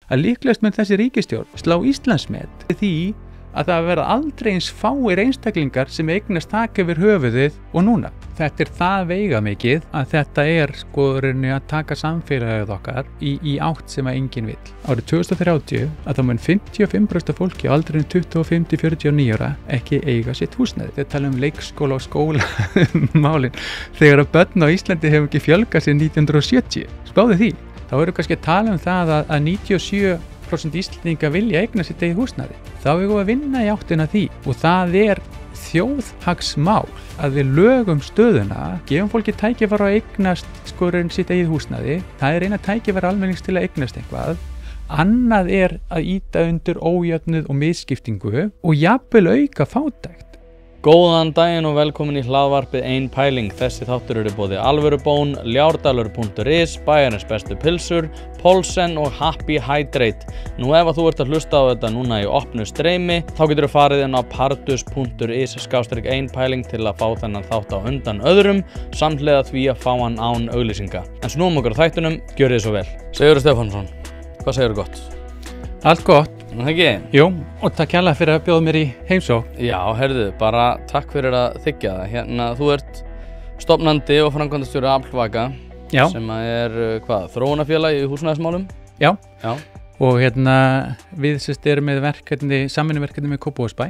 að líklegast mun þessi ríkisstjórn slá Íslandsmet því að það verða aldrei eins fáir einstaklingar sem eignast þak yfir höfuðið og núna. Þetta það veigamikið að þetta rauninni að taka samfélagið okkar í átt sem að enginn vill. Árið 2030 að það mun 55% af fólki á aldrinum 25-49 ára ekki eiga sitt húsnæði. Þeir tala leikskóla og skóla málin. Þegar að börn á Íslandi hefur ekki fjölgað síðan 1970. Spáðu því. Þá kannski að tala það að 97% Íslendinga vilja eigna sitt eigið húsnæði. Þá eigum við að vinna í áttina því og það þjóðhagsmál að við lögum stöðuna, gefum fólki tækifæri að eignast sitt eigið húsnæði. Það eina tækifæri almennings til að eignast eitthvað. Annað að ýta undir ójöfnuð og misskiptingu og jafnvel auka fátækt. Góðan daginn og velkomin í hlaðvarpið Ein pæling. Þessi þáttur eru boðið Alvörubón, Ljardalur.is, Bæjarins bestu pilsur, Polsen og Happy Hydrate. Nú ef þú ert að hlusta á þetta núna í opnu streymi, þá getur þú farið inn á pardus.is/einpæling til að fá þennan þátt á undan öðrum, samhliða því að fá hann án auglýsinga. En snúum okkur á þættunum, gjörið svo vel. Sigurður Stefánsson, hvað segirðu gott? Allt gott. Það ekki? Jú, og takk hérlega fyrir að bjóða mér í heimsókn. Já, heyrðu, bara takk fyrir að þiggja það. Hérna, þú ert stofnandi og framkvæmdastjóri Aflvaka, sem þróunarfélag í húsnæðismálum. Já. Og við erum með samvinnuverkefni með Kópavogsbæ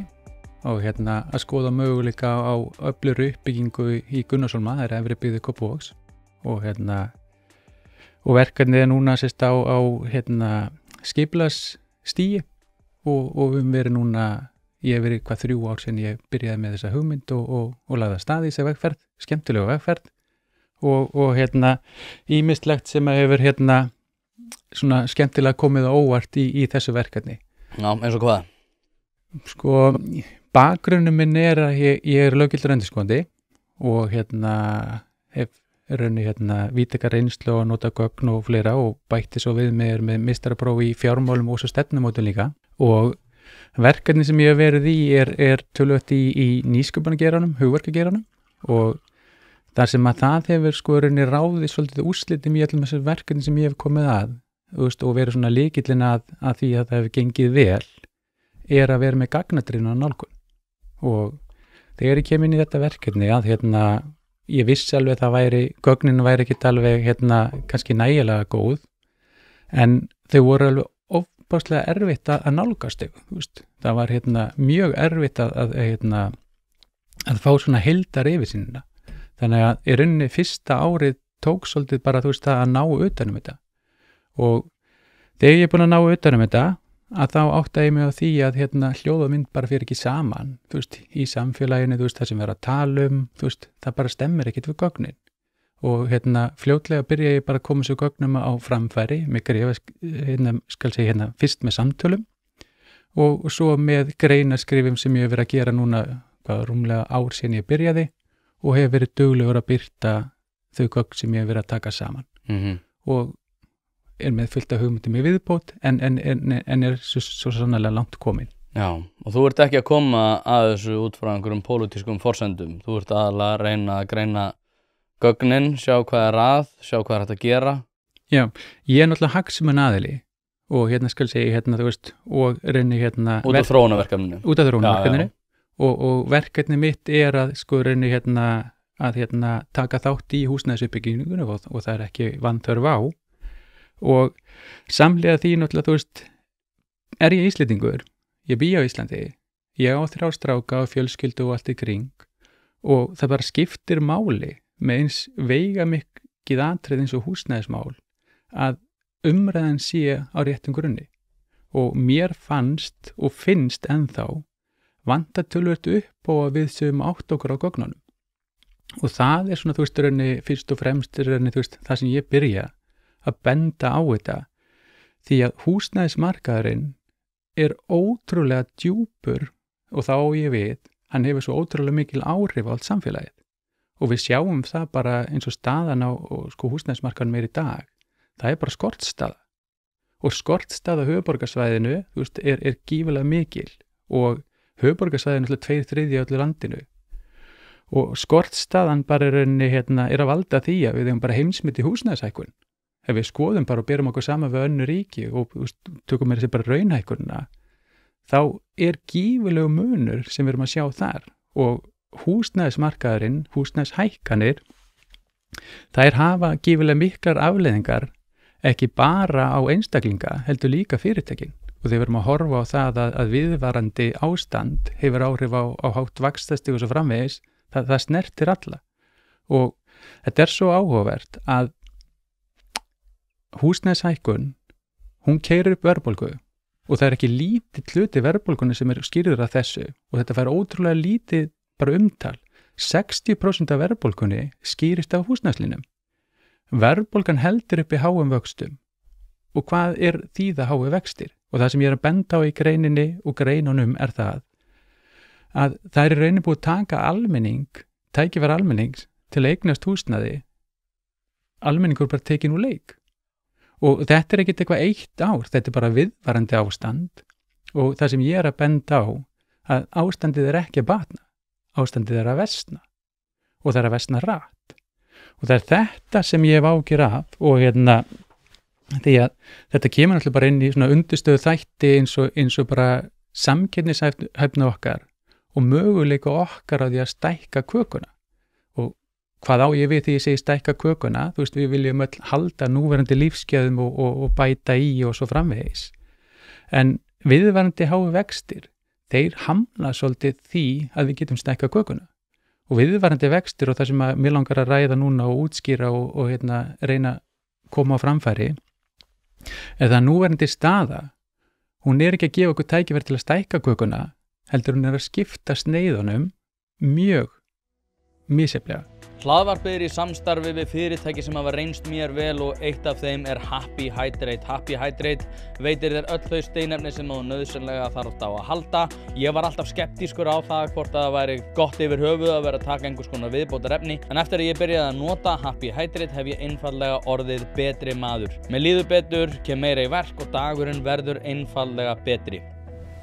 og að skoða möguleika á öflugri uppbyggingu í Gunnarshólma, það efri byggði Kópavogs og verkefnið núna á skipulagsstigi og við verið núna, ég hef verið 3 ár síðan ég byrjaði með þessa hugmynd og lagði af stað í þessa vegferð, skemmtilega vegferð og ýmislegt sem hefur svona skemmtilega komið á óvart í þessu verkefni. Já, eins og hvað? Sko, bakgrunnum minn að ég löggiltur endurskoðandi og hef vítekar reynslu og nota gögn og fleira og bætti svo við með meistarapróf í fjármálum og svo stefnumótun líka og verkefni sem ég hef verið í töluvert í nýsköpunargeiranum, hugverkageiranum og þar sem að það hefur ráðið svolítið úrslitum í öllum þessum verkefni sem ég hef komið að og verið svona lykillinn að því að það hefur gengið vel að vera með gagnadrifna nálgun og þegar ég kem inn í þetta verkefni að ég vissi alveg að gögnin væri ekki alveg kannski nægilega góð en þau voru alveg ofboðslega erfitt að nálgast þau. Það var mjög erfitt að fá svona heildar yfirsýnina. Þannig að í rauninni fyrsta árið tók svolítið bara að ná utan um þetta. Og þegar ég er búin að ná utan um þetta að þá áttaði ég mig á því að hljóð og mynd bara fyrir ekki saman í samfélaginu, það sem við erum að tala það bara stemmir ekkert við gögnin og fljótlega byrja ég bara að koma svo gögnum á framfæri með grefa, fyrst með samtölum og svo með greinaskrifum sem ég hef verið að gera núna rúmlega ár síðan ég byrjaði og hef verið duglegur að birta þau gögn sem ég hef verið að taka saman og með fullt af hugmyndum í viðbót en svo sannarlega langt komin. Já, og þú ert ekki að koma að þessu út frá einhverjum pólitískum forsendum. Þú ert aðalega að reyna að greina gögnin, sjá hvað að, sjá hvað hægt að gera. Já, ég náttúrulega hagsmunaaðili og skal segja og reyni út af þróunarverkefninu. Út af þróunarverkefninu og verkefni mitt reyni að taka þátt í húsnæðisuppbyggingunni og það ekki vanþörf á. Og samhliða því náttúrulega ég Íslendingur, ég bý á Íslandi, ég á 3 stráka og fjölskyldu og allt í kring og það bara skiptir máli með eins veigamikið atriði eins og húsnæðismál að umræðan sé á réttum grunni og mér fannst og finnst ennþá vanta töluvert upp og við sem átt okkur á gögnunum og það svona rauninni fyrst og fremst það sem ég byrja að benda á þetta því að húsnæðismarkaðurinn ótrúlega djúpur og þá ég við, hann hefur svo ótrúlega mikil áhrif á allt samfélagið og við sjáum það bara eins og staðan á húsnæðismarkaðunum í dag, það bara skortstaða og skortstaða á höfuðborgarsvæðinu gífurlega mikil og höfuðborgarsvæðinu 2/3 á öllu landinu og skortstaðan bara að valda því að við hefum bara heimsmynd í húsnæðishækkun. ef við skoðum bara og berum okkur saman við önnur ríki og tökum með þessi bara raunhækkunina, þá gífulegu munur sem við erum að sjá þar og húsnæðismarkaðurinn, húsnæðishækkanir, þær hafa gífulega miklar afleiðingar ekki bara á einstaklinga, heldur líka fyrirtækin og þeir verum að horfa á það að viðvarandi ástand hefur áhrif á hátt vaxtastig og svo framvegis, það snertir alla og þetta svo áhugavert að húsnæðishækkun, hún keyrir upp verðbólgu og það ekki lítið hluti verðbólgunni sem skýrður að þessu og þetta fær ótrúlega lítið bara umtal. 60% af verðbólgunni skýrist af húsnæðslinum. Verðbólgan heldur upp í háum vöxtum og hvað þýða hái vextir? Og það sem ég að benda á í greininni og greinunum það að það raunin búið að taka tækifæri almennings til að eignast húsnæði, almenningur bara tekin úr leik. Og þetta ekkert eitthvað 1 ár, þetta bara viðvarandi ástand og það sem ég að benda á að ástandið ekki að batna, ástandið að versna og það að versna rætt. Og það þetta sem ég hef ágjur af og því að þetta kemur náttúrulega bara inn í svona undirstöðu þætti eins og bara samkeppnishæfni okkar og möguleika okkar á því að stækka kökuna. Og hvað á ég við því ég segi stækka kökuna? Þú veist, við viljum öll halda núverandi lífsgæðum og bæta í og svo framvegis. En viðvarandi hái vextir, þeir hamla svolítið því að við getum stækka kökuna. Og viðvarandi vextir og það sem að mér langar að ræða núna og útskýra og reyna að koma á framfæri það núverandi staða, hún ekki að gefa okkur tækifæri til að stækka kökuna, heldur hún að skipta sneiðunum mjög misjafnlega. Hlaðvarpið í samstarfi við fyrirtæki sem hafa reynst mér vel og eitt af þeim Happy Hydrate. Happy Hydrate veitir þér öll þau steinefni sem þú nauðsynlega þarft á að halda. Ég var alltaf skeptískur á það hvort það væri gott yfir höfuð að vera að taka einhvers konar viðbótarefni, en eftir að ég byrjaði að nota Happy Hydrate hef ég einfaldlega orðið betri maður. Mér líður betur, kem meira í verk og dagurinn verður einfaldlega betri.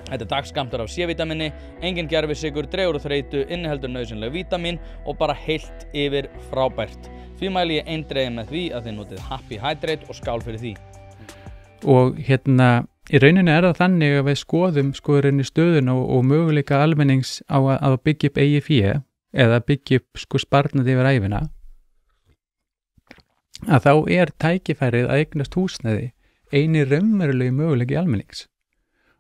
Þetta dagskammtur af C-vítamini, engin gervisykur, dregur úr þreytu, inniheldur nauðsynleg vítamin og bara heilt yfir frábært. Því mæli ég eindregið með því að þið notið Happy Hydrate og skál fyrir því. Og í rauninni það þannig að við skoðum stöðuna og möguleika almennings á að byggja upp eigið fé eða byggja upp sparnað yfir ævina, að þá tækifærið að eignast húsnæði eini raunverulegi möguleiki almennings.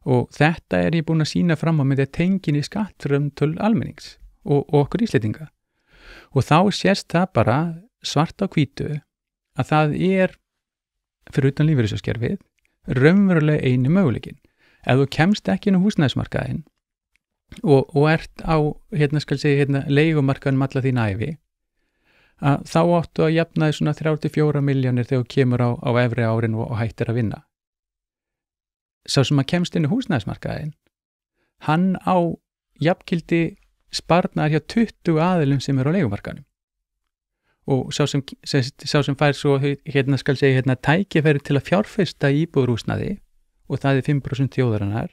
Og þetta ég búin að sýna fram á með tengin í skattframtöl almennings og okkur Íslendinga. Og þá sést það bara svart á hvítu að það fyrir utan lífeyrissjóðskerfið raunverulega eini möguleikin. Ef þú kemst ekki inn á húsnæðismarkaðinn og ert á leigumarkaðnum alla þín ævi, þá áttu að jafna því svona 34 milljónir þegar þú kemur á efri árin og hættir að vinna. Sá sem að kemst inn í húsnæðismarkaðinn, hann á jafngildi sparnaðar hjá 20 aðilum sem á leigumarkaðnum. Og sá sem fær svo tækifæri til að fjárfesta í íbúðarhúsnæði og það 5% þjóðarinnar,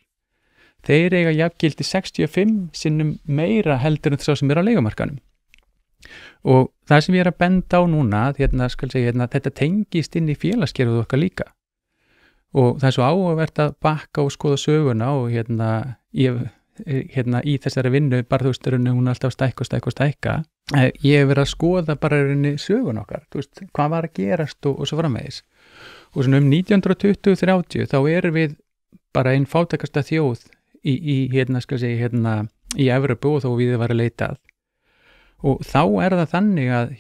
þeir eiga jafngildi 65 sinnum meira heldur en sá sem á leigumarkaðnum. Og það sem ég að benda á núna, þetta tengist inn í félagskerfið okkar líka. Og það svo áhugavert að bakka og skoða söguna og í þessari vinnu, bara þú veist, hún alltaf stækka. Ég hef verið að skoða bara söguna okkar, þú veist, hvað var að gerast og svo framvegis. Og svona 1920-30 þá við bara einn fátækasta þjóð í Evrópu og þó við var að leita að. Og þá það þannig að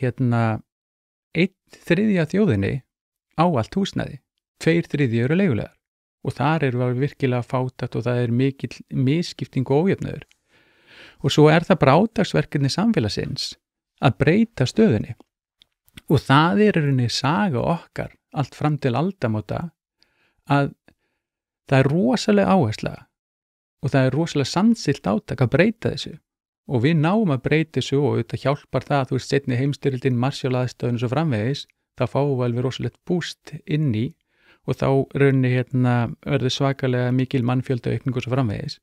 1/3 þjóðinni á allt húsnæði. 2/3 eru leigulegar og þar við virkilega fátækt og það mikill misskipting og ójöfnuður. Og svo það bara átaksverkefni samfélagsins að breyta stöðunni. Og það saga okkar allt fram til aldamóta að það rosalega áhersla og það rosalega samstillt átak að breyta þessu. Og við náum að breyta þessu og þetta hjálpar það, þú veist, seinni heimsstyrjöldin, Marshall-aðstöðun og svo framvegis, þá fáum við alveg rosalegt búst inn í og þá verður svakalega mikil mannfjöldaaukning og svo framvegis.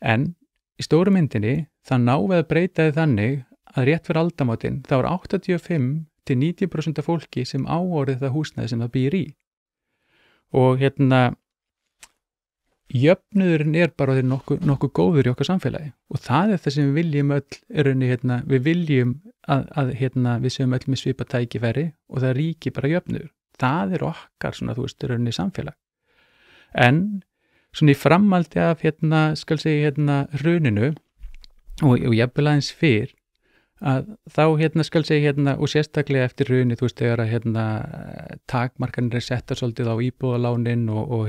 En í stóru myndinni þá náum við að breyta því þannig að rétt fyrir aldamótin þá 85 til 90% af fólki sem áorðið það húsnæði sem það býr í. Og jöfnuðurinn bara því nokkuð góður í okkar samfélagi og það það sem við viljum öll við viljum að við séum öll með svipa tækifæri og það ríki bara jöfnuður. Það okkar svona, þú veist, samfélag. En svona í framhaldi af skal segja hruninu og jafnvel aðeins fyrr að þá skal segja og sérstaklega eftir hrunið, þú veist, þegar að takmarkanir settar svolítið á íbúðalánin og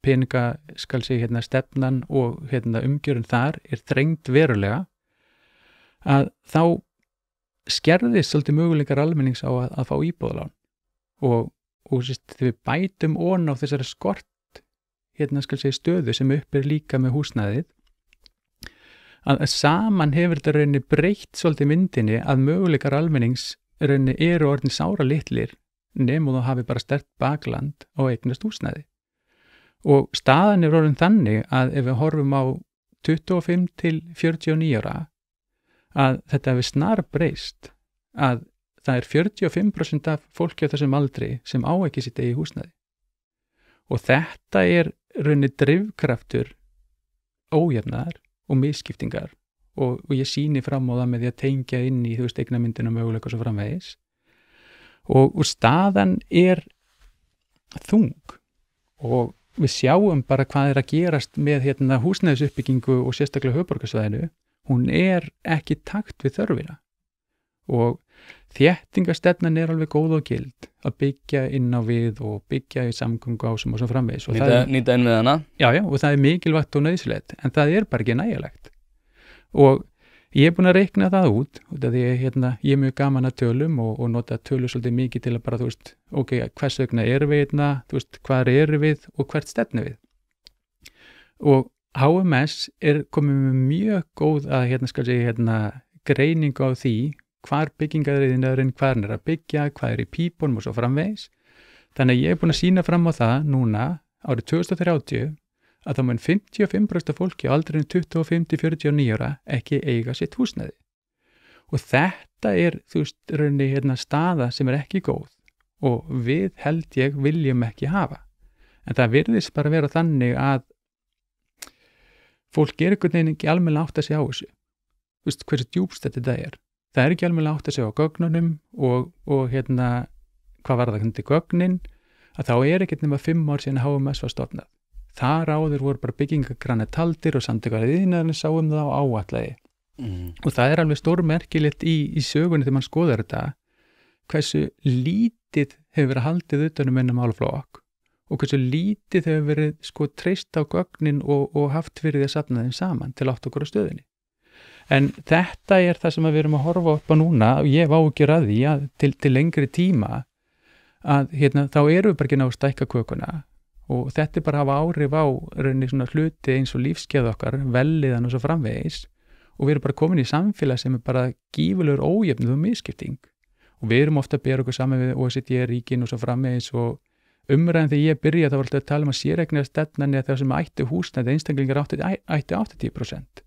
peninga skal segja stefnan og umgjörun þar þrengd verulega að þá skerðist svolítið möguleikar almennings á að fá íbúðalán og þegar við bætum ofan á þessari skort skal segja stöðu sem upp líka með húsnæðið að saman hefur þetta rauninni breytt svolítið myndinni að möguleikar almennings rauninni eru orðin sára litlir nema þú hafi bara sterkt bakland á eignast húsnæði. Og staðan orðin þannig að ef við horfum á 25 til 49 ára að þetta hefur snarbreyst að það 45% af fólki á þessum aldri sem á ekki sitt eigi húsnæði. Og þetta rauninni drifkraftur ójafnaðar og misskiptingar og ég sýni fram á það með því að tengja inn í þú veist eignamyndina möguleika og svo framvegis og staðan þung og við sjáum bara hvað að gerast með húsnæðisuppbyggingu og sérstaklega höfuðborgarsvæðinu, hún ekki í takt við þörfina og þéttingarstefnan alveg góð og gild að byggja inn á við og byggja í samgönguásum og svo framvegis og nýta inn við hana já, og það mikilvægt og nauðsynlegt en það bara ekki nægilegt og ég búin að reikna það út því ég mjög gaman að tölum og nota tölur svolítið mikið til að bara þú veist, ok, hvers vegna við þú veist, hvað við og hvert stefnum við og HMS komið með mjög góð að skal segja greiningu á því hvar byggingarriðinaðurinn, hvar að byggja, hvað í pípunum og svo framvegis. Þannig að ég búin að sýna fram á það núna árið 2030 að það mun 55% fólki á aldrinum 25-49 ára ekki eiga sitt húsnæði. Og þetta þú veist, rauninni staða sem ekki góð og við held ég viljum ekki hafa. En það virðist bara vera þannig að fólk einhvern veginn ekki almennilega átt að segja á þessu. Þú veist, hversu djúpst þetta Það ekki almennilega átt að segja á gögnunum og hvað var það til gögnin, að þá ekkert nema 5 ár síðan HMS var stofnað. Þar áður voru bara byggingagrannir taldir og samtökur iðnaðarins sáum það á áætlaði. Og það alveg stórmerkilegt í sögunni þegar mann skoðar þetta, hversu lítið hefur verið haldið utan um málaflokk og hversu lítið hefur verið treyst á gögnin og haft fyrir því að safna þeim saman til átt okkur á stöðinni. En þetta það sem við erum að horfa upp á núna og ég hef áhyggjur að því að til lengri tíma að þá erum við bara ekki ná að stækka kökuna og þetta bara hafa áhrif á rauninni svona hluti eins og lífskeið okkar, velliðan og svo framvegis og við erum bara komin í samfélag sem bara gífurlegur ójöfnuð og misskipting og við erum ofta að bera okkur saman við OECD-ríkin og svo framvegis og umræðan þegar ég byrjaði þá var alltaf að tala um að séreignarsstefnan eða það sem ætti húsnæði einstaklingar ætti 80%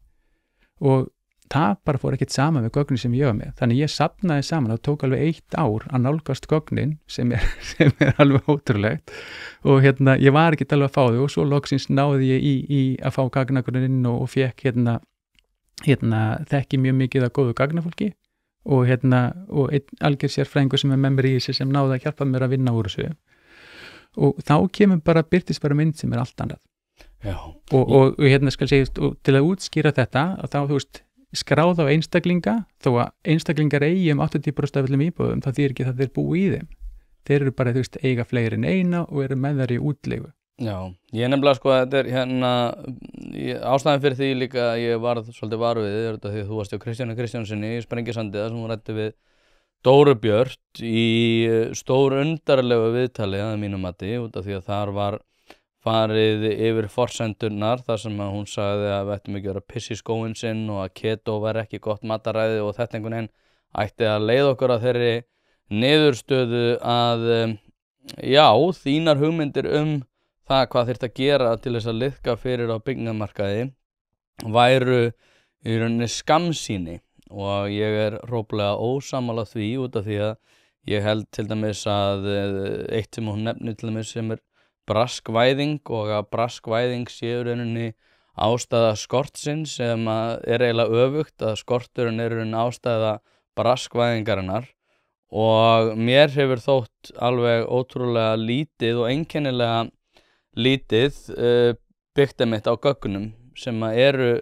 og það bara fór ekkert saman við gögnin sem ég var með. Þannig ég safnaði saman og tók alveg 1 ár að nálgast gögnin sem alveg ótrúlegt og ég var ekkert alveg að fá þau og svo loksins náði ég í að fá gagnagrunnin og fekk þekki mjög mikið af góðu gagnafólki og einn algjör sérfræðingur sem með mér í þessu sem náði að hjálpa mér að vinna úr þessu og þá birtist bara mynd sem allt annað. Já. Og skal segja til að útskýra þetta og þá þú veist skráð á einstaklinga þó að einstaklingar eigi 80% af öllum íbúðum það þýðir ekki að þeir búi í þeim þeir eru bara eiga fleiri en eina og eru með þær í útleigu. Já, ég nefnilega að þetta ástæðan fyrir því líka að ég varð svolítið varfið þetta því að þú varst hjá Kristjáni Kristjánsinni í Sprengisandiða sem hún ræddi við Dóru Björt í stór undarlegu viðtali að mínum mati út af því að þar var farið yfir forsendurnar þar sem að hún sagði að við ættum ekki að vera piss í skóinn sinn og að keto var ekki gott mataræði og þetta einhvern veginn ætti að leiða okkur að þeirri niðurstöðu að já, þínar hugmyndir það hvað þyrfti að gera til þess að liðka fyrir á byggingamarkaði væru í rauninni skammsýni og ég hróplega ósammála því út af því að ég held til dæmis að eitt sem hún nefnir til dæmis sem braskvæðing og að braskvæðing sé rauninni ástæða skortsins sem eiginlega öfugt að skorturinn rauninni ástæða braskvæðingarinnar og mér hefur þótt alveg ótrúlega lítið og einkennilega lítið byggt einmitt á gögnum sem eru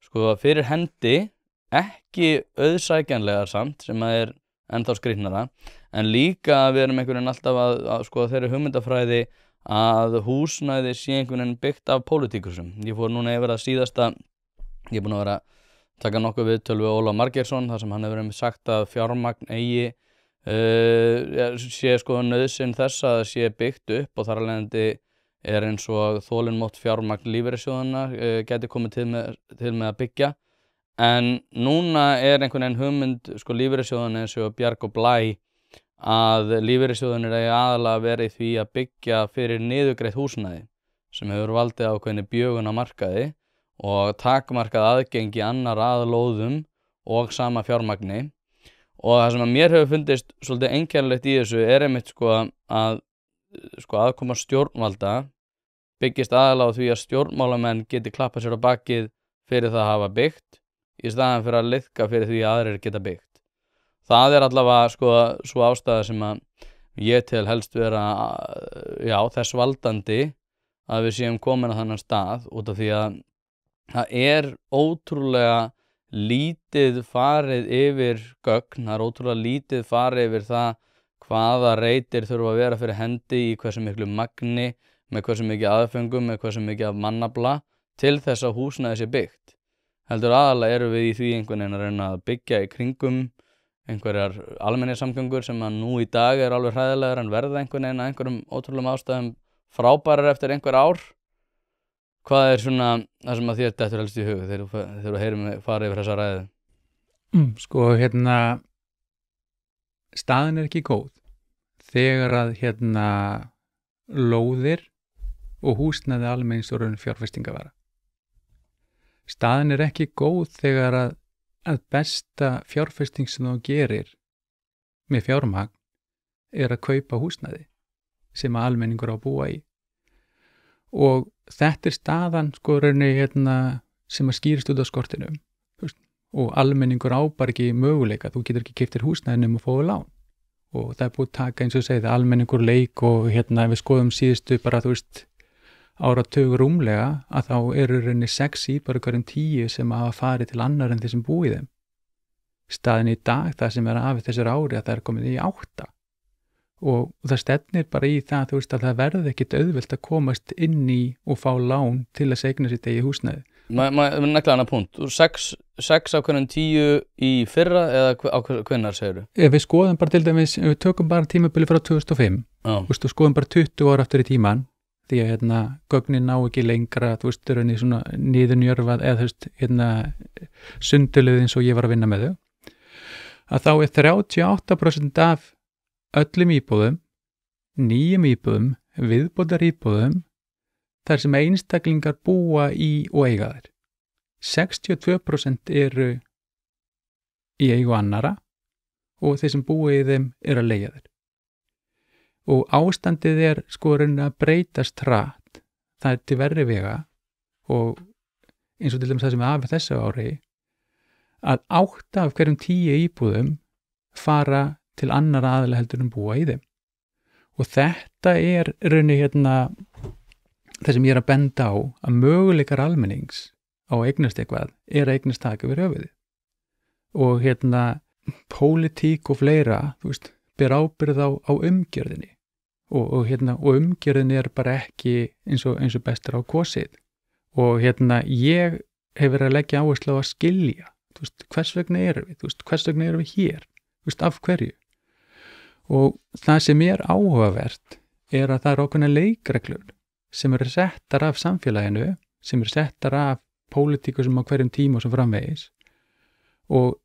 sko fyrir hendi ekki auðsækjanlegar samt sem ennþá skrýtnara en líka að við erum einhvern veginn alltaf að skoða þeirri hugmyndafræði að húsnæði sé einhvern veginn byggt af pólitíkusum. Ég fór núna yfir að síðasta, ég er búin að vera að taka nokkuð viðtöl við Ólaf Margeirsson þar sem hann hefur sagt að fjármagn eigi sé sko nauðsyn þess að sé byggt upp og þar af leiðandi eins og þolinmótt fjármagn lífeyrissjóðanna gæti komið til með að byggja en núna einhvern veginn hugmynd sko lífeyrissjóðanna eins og Bjarg og Blæ að lífeyrissjóðanir eigi aðalega verið því að byggja fyrir niðurgreitt húsnæði sem hefur valdið ákveðinni bjögun á markaði og takmarkað aðgengi annar að lóðum og sama fjármagni og það sem að mér hefur fundist svolítið einkennilegt í þessu einmitt sko að aðkoma stjórnvalda byggist aðalega á því að stjórnmálamenn geti klappað sér á bakið fyrir það að hafa byggt í staðan fyrir að liðka fyrir því að aðrir geta byggt. Það allavega sko svo ástæða sem að ég tel helst vera þess valdandi að við séum komin á þannan stað út af því að það ótrúlega lítið farið yfir gögn, það ótrúlega lítið farið yfir það hvaða reitir þurfa að vera fyrir hendi í hversu miklu magni, með hversu mikið aðföngum, með hversu mikið af mannafla til þess að húsnæði sé byggt. Heldur aðalega erum við í því einhvern veginn að reyna að byggja í kringum einhverjar almenningssamgöngur sem að nú í dag alveg hræðilegar en verða einhvern veginn að einhverjum ótrúlegum ástæðum frábærar eftir einhver ár. Hvað svona það sem að þér dettur helst í hug þegar þú heyrir mig fara yfir þessa ræðu? Sko staðan ekki góð þegar að lóðir og húsnæði almennings og raun fjárfestingavara. Staðan ekki góð þegar að besta fjárfesting sem þú gerir með fjármagn að kaupa húsnæði sem að almenningur á að búa í. Og þetta staðan sko raunni sem að skýrist út á skortinum og almenningur á bara ekki möguleika, þú getur ekki keyptir húsnæði nema að fá lán. Og það búið taka eins og segið almenningur leik og ef við skoðum síðustu bara áratug rúmlega að þá rauninni 6 íbúðir hverjum 10 sem hafa farið til annar en þeir sem búið þeim. Staðin í dag, það sem af þessar ári að það komið í 8 og það stefnir bara í það að það verði ekkit auðvelt að komast inn í og fá lán til að segna sitt eigið húsnæði. Maður nekla hana punkt, 6 af hverjum 10 í fyrra eða hvenær segirðu? Við skoðum bara til dæmis, við tökum bara tímabili frá 2005 og skoðum bara 20 ára aftur í tíman því að gögnin ná ekki lengra, rauninni svona niðurnjörvað eða sunduluð eins og ég var að vinna með þau, að þá 38% af öllum íbúðum, nýjum íbúðum, viðbótar íbúðum, þar sem einstaklingar búa í og eiga þær. 62% eru í eigu annara og þeir sem búa í þeim að leigja þær. Og ástandið sko rauninni að breytast hratt, það til verri vega og eins og til dæmis það sem af þessu ári að 8 af hverjum 10 íbúðum fara til annar aðila heldur en búa í þeim. Og þetta rauninni það sem ég að benda á að möguleikar almennings á að eignast eitthvað að eignast taka yfir höfuðið. Og pólitík og fleira, ber ábyrgð á umgjörðinni og umgjörðin bara ekki eins og bestur á kosið og ég hef verið að leggja áherslu á að skilja hvers vegna erum við hér, af hverju og það sem áhugavert að það ákveðnar leikreglur sem settar af samfélaginu, sem settar af pólitíkusum á hverjum tíma og svo framvegis og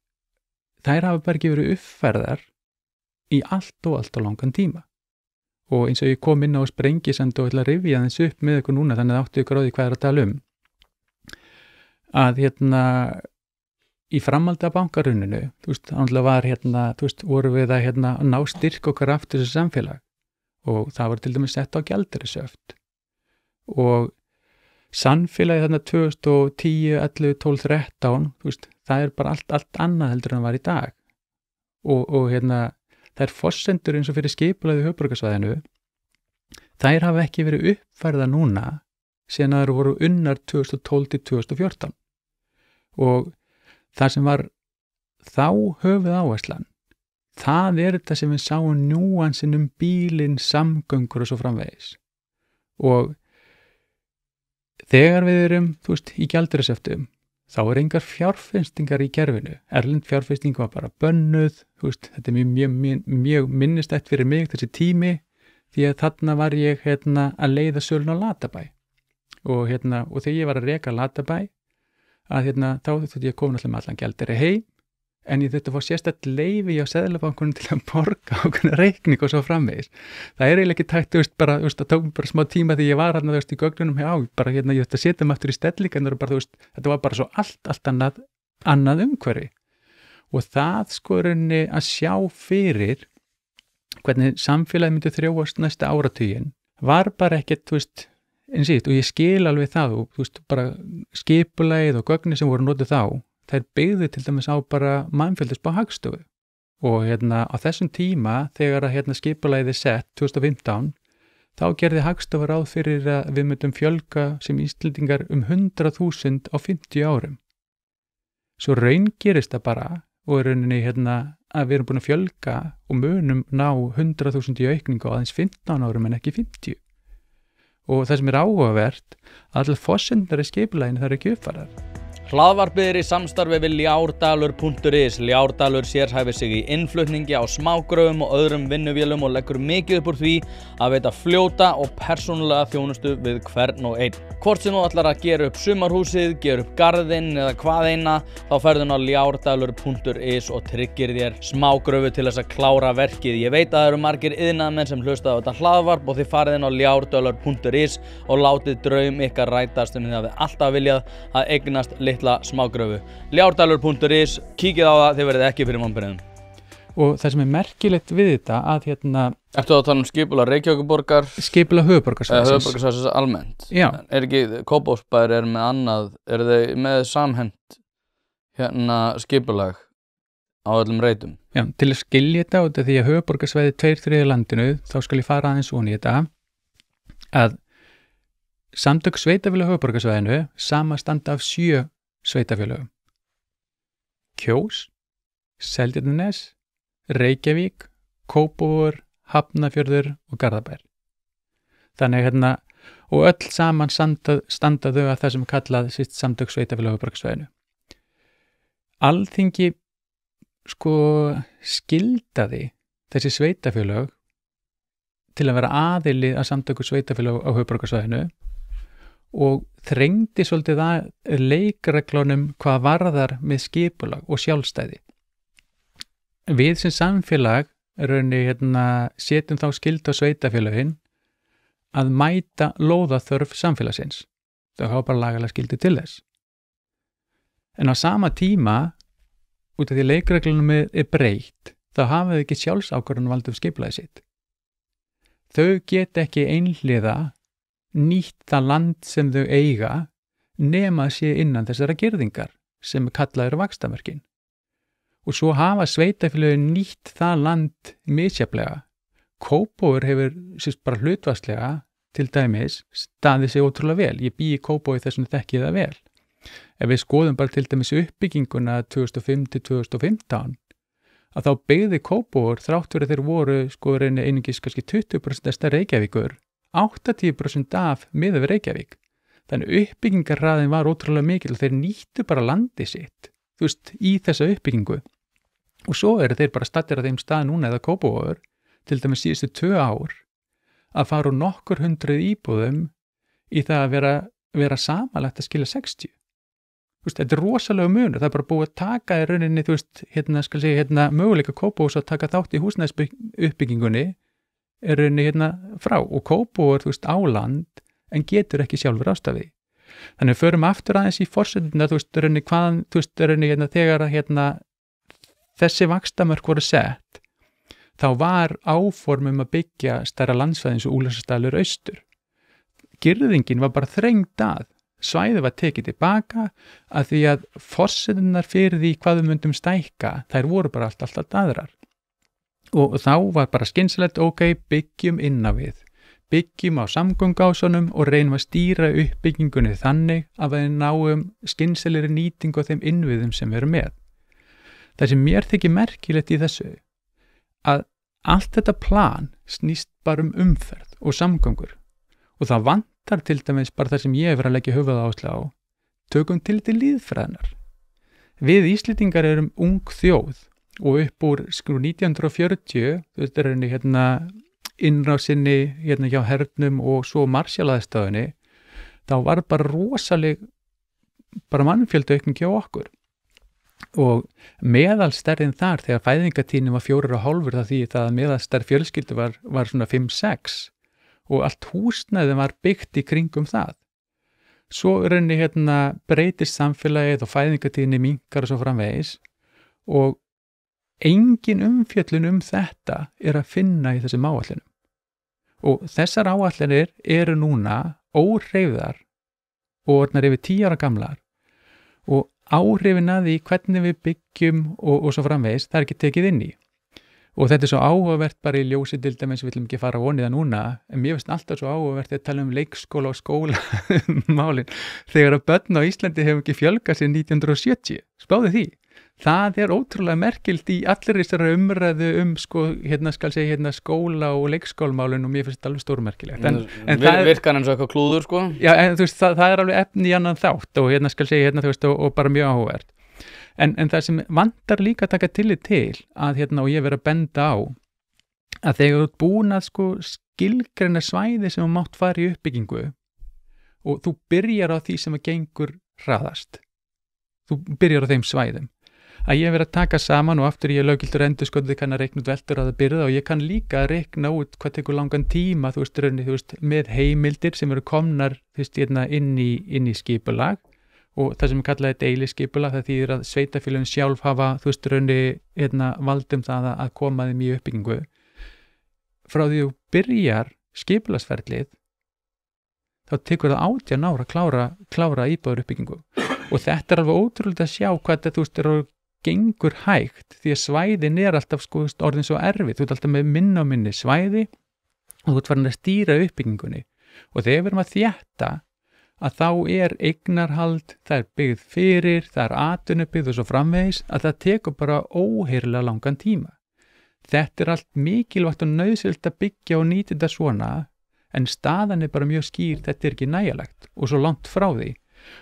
þær hafa bara ekki verið uppfærðar í allt og langan tíma. Og eins og ég kom inn á Sprengisand og ætla að rifja þess upp með ykkur núna, þannig að áttu ykkur á því hvað að tala um. Að í framhaldi af bankaruninu, þú veist, annað var þú veist, voru við að ná styrk okkar aftur þessu samfélag og það var til dæmis sett á gjaldeyrisöft og samfélagi 2010, 11, 12, 13, þú veist, það bara allt annað heldur en var í dag og þær forsendur eins og fyrir skipulagið höfuðborgarsvæðinu, þær hafa ekki verið uppfærða núna síðan að þær voru unnar 2012 til 2014 og það sem var þá höfuðáherslan, það þetta sem við sáum núansinn bílinn, samgöngur og svo framvegis og þegar við erum, þú veist, í gjaldeyrisöftum þá engar fjárfestingar í kerfinu, erlend fjárfesting var bara bönnuð, þú veist, þetta mjög minnistætt fyrir mig þessi tími því að þarna var ég að leiða sölun á Latabæ og þegar ég var að reka Latabæ að þá þurfti ég að koma allir með allan gjaldeyri heim en ég þurfti að fá sérstætt leyfi á Seðlabankanum til að borga ákveðna reikning og svo framvegis. Það eiginlega ekki tækt, þú veist, bara, þú veist, það tók bara smá tíma því ég var þú veist, í gögnunum bara ég þurfti að setja mig aftur í stellingarnar og bara, þú veist, þetta var bara svo allt annað umhverfi og það sko rauninni að sjá fyrir hvernig samfélagi myndi þróast næsta áratuginn var bara ekkert, þú veist, eins og ég skil alveg það og þú veist, bara skipulagið og gögnin sem voru notuð þá þær byggðu til dæmis á bara mannfjöldisbá Hagstofu og á þessum tíma þegar að skipulagið sett 2015 þá gerði Hagstofa ráð fyrir að við myndum fjölga sem Íslendingar 100.000 á 50 árum. Svo raun gerist það bara og rauninni að við erum búin að fjölga og munum ná 100.000 í aukningu á aðeins 15 árum en ekki 50. Og það sem áhugavert að allir forsendar í skipulaginu það ekki uppfærðar. Hlaðvarpið í samstarfi við Ljárdalur.is. Ljárdalur sérhæfir sig í innflutningi á smágröfum og öðrum vinnuvélum og leggur mikið upp úr því að veita fljóta og persónulega þjónustu við hvern og einn. Hvort sem þú ætlar að gera upp sumarhúsið, gera upp garðinn eða hvað eina, þá ferðu á Ljárdalur.is og tryggir þér smágröfu til þess að klára verkið. Ég veit að það eru margir iðnaðarmenn sem hlusta á þetta hlaðvarp og þið farið inn á Ljárdalur.is og látið draum ykkar rætast þið hafið alltaf viljað að eignast litla smágröfu. Ljárdalur.is, kíkið á það, þið verðið ekki fyrir vonbrigðum. Og það sem merkilegt við þetta að Ertu að tala skipulag Reykjavíkurborgar? Skipulag höfuðborgarsvæðisins. Höfuðborgarsvæðisins almennt? Já. Er ekki Kópavogsbær með annað, eru þeir með samhent skipulag á öllum reitum? Já, til að skilja þetta út af því að höfuðborgarsvæði 2/3 landinu, þá skal ég fara aðeins onni í þetta að samtök sveitafélag höfuðborgarsvæðinu samanstanda af 7 sveitafélögum. Kjós, Seltjarnarnes, Reykjavík, Kópavogur, Hafnarfjörður og Garðabær. Þannig og öll saman standa þau að það sem kallað samtök sveitafélag höfuðborgarsvæðinu. Alþingi skildaði þessi sveitafélög til að vera aðili að samtöku sveitafélög á höfuðborgarsvæðinu og þrengdi svolítið að leikreglunum hvað varðar með skipulag og sjálfstæði. Við sem samfélag setjum þá skyldu á sveitafélögin að mæta lóðaþörf samfélagsins. Þau hafa bara lagalega skyldu til þess. En á sama tíma, út af því leikreglunum breytt, þá hafa þau ekki sjálfsákvörðunarvald um skipulagið sitt. Þau geta ekki einhliða nýtt það land sem þau eiga nema sé innan þessara girðingar sem kallaður vaxtarmörkin. Og svo hafa sveitafélögin nýtt það land misjafnlega. Kópavogur hefur bara hlutfallslega til dæmis staðið sig ótrúlega vel. Ég bý í Kópavogi þess vegna þekki ég það vel. Ef við skoðum bara til dæmis uppbygginguna 2005 til 2015 að þá byggði Kópavogur þrátt fyrir þeir voru einungis kannski 20% stærri Reykjavíkur 80% af miðað við Reykjavík. Þannig uppbyggingarraðin var ótrúlega mikil og þeir nýttu bara landið sitt, þú veist, í þessa uppbyggingu. Og svo eru þeir bara staddir að þeim stað núna eða Kópavogur, til dæmis síðustu 2 ár, að fara úr nokkur 100 íbúðum í það að vera samanlagt að skila 60. Þú veist, þetta er rosalega munur, það er bara búið að taka í rauninni, þú veist, möguleika Kópavogs að taka þátt í húsnæðisuppbyggingunni er rauninni frá og Kópavogur, þú veist, á land en getur ekki sjálfur ástafið. Þannig við förum aftur aðeins í forsendurnar, þú veist, rauninni hvaðan, þú veist, rauninni þegar þessi vaxtamörk voru sett, þá var áformum að byggja stærra landsvæði eins og Úlfarsdalur austur. Girðingin var bara þrengd að, svæðið var tekið tilbaka að því að forsendurnar fyrir því hvað við myndum stækka, þær voru bara allt aðrar. Og þá var bara skynsamlegt, byggjum inn á við. Byggjum á samgönguásunum og reynum að stýra uppbyggingunni þannig að við náum skynsamlegri nýtingu á þeim innviðum sem við erum með. Það sem mér þykir merkilegt í þessu, að allt þetta plan snýst bara umferð og samgöngur og það vantar til dæmis bara það sem ég hefur að leggja höfuðáherslu á, tökum til líðfræðinar. Við Íslendingar erum ung þjóð og upp úr 1940, þetta er henni innrásinni hjá hernum og svo Marshall-aðstoðinni, þá var bara rosaleg mannfjöldaukning hjá okkur. Og meðalstærðin þar þegar fæðingatíðnin var 4,5 það því það að meðalstærð fjölskyldu var svona 5-6 og allt húsnæði var byggt í kringum það. Svo breytist samfélagið og fæðingatíðni minnkar og svo framvegis og engin umfjöllun þetta er að finna í þessum áætlunum. Og þessar áætlunir eru núna óhreyfðar og orðnar yfir 10 ára gamlar og áhrifin að því hvernig við byggjum og svo framvegis, það er ekki tekið inn í. Og þetta er svo áhugavert bara í ljósi til dæmis, við viljum ekki fara vonið það núna, en mér finnst alltaf svo áhugavert að tala leikskóla og skóla málin, þegar að börn á Íslandi hefur ekki fjölgað sér 1970, spáðu því. Það er ótrúlega merkilt í allir þessari umræðu skóla og leikskólmálin og mér finnst þetta alveg stórmerkilegt. En virkar eins og eitthvað klúður, sko? Já, en þú veist, það er alveg efni í annan þátt og bara mjög áhugavert. En það sem vantar líka að taka tillit til að og ég verið að benda á að þegar þú ert búin að skilgreina svæði sem þú mátt fara í uppbyggingu og þú byrjar á því sem að gengur hraðast. Þú byrjar á þeim svæðum. Að ég verið að taka saman og aftur ég löggiltur endurskoðandi kann að reikna út veldur að það byrða og ég kann líka að reikna út hvað tekur langan tíma með heimildir sem eru komnar inn í skipulag og það sem er kallaði deiliskipulag, það þýðir að sveitarfélögin sjálf hafa valdum það að koma þeim í uppbyggingu. Frá því þú byrjar skipulagsferlið þá tekur það 18 ára að klára íbúðar uppbyggingu og þetta er alveg ótrúlega að sjá hvað þetta gengur hægt því að svæðin er alltaf orðin svo erfið, þú ert alltaf með minna og minni svæði og þú ert farin að stýra uppbyggingunni og þegar við erum að þétta að þá er eignarhald, það er byggð fyrir, það er atvinnubyggð og svo framvegis að það tekur bara óheyrilega langan tíma. Þetta er allt mikilvægt og nauðsynlegt að byggja og nýta þetta svona en staðan er bara mjög skýr, þetta er ekki nægjanlegt og svo langt frá því.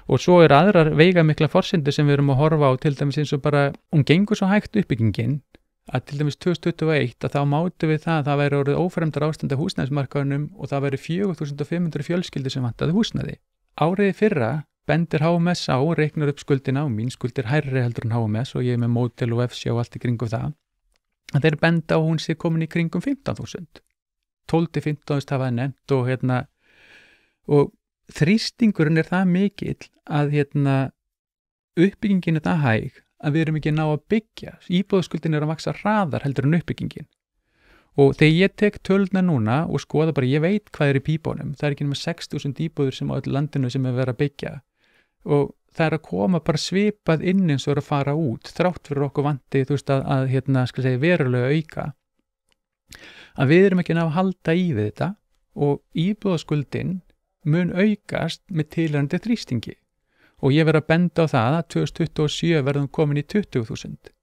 Og svo er aðrar veigamikla forsendur sem við erum að horfa á til dæmis eins og bara, gengur svo hægt uppbyggingin að til dæmis 2021 að þá mátu við það að það væri orðið ófremdar ástand af húsnæðismarkaðunum og það væri 4.500 fjölskyldur sem vantaði húsnæði. Áriði fyrra bendir HMS á, reiknar upp skuldina og mín skuldir hærri heldur en HMS og ég er með mótel og FC og allt í kringum það, að þeir benda á hún sé komin í kringum 15.000. 12-15.000 hafa nefnt og þrýstingurinn er það mikill að uppbyggingin er það hæg að við erum ekki ná að byggja. Íbúðaskuldin er að vaksa hraðar heldur en uppbyggingin. Og þegar ég tek töluna núna og skoða bara, ég veit hvað er í pípunum, það er ekki nema 6.000 íbúður sem á öllu landinu sem er verið að byggja og það er að koma bara svipað inn eins og er að fara út, þrátt fyrir okkur vandi, að verulega auka. Að við erum ekki ná að halda í við þetta og íbúðaskuldin mun aukast með tilhærandi þrýstingi og ég verið að benda á það að 2027 verðum komin í 20.000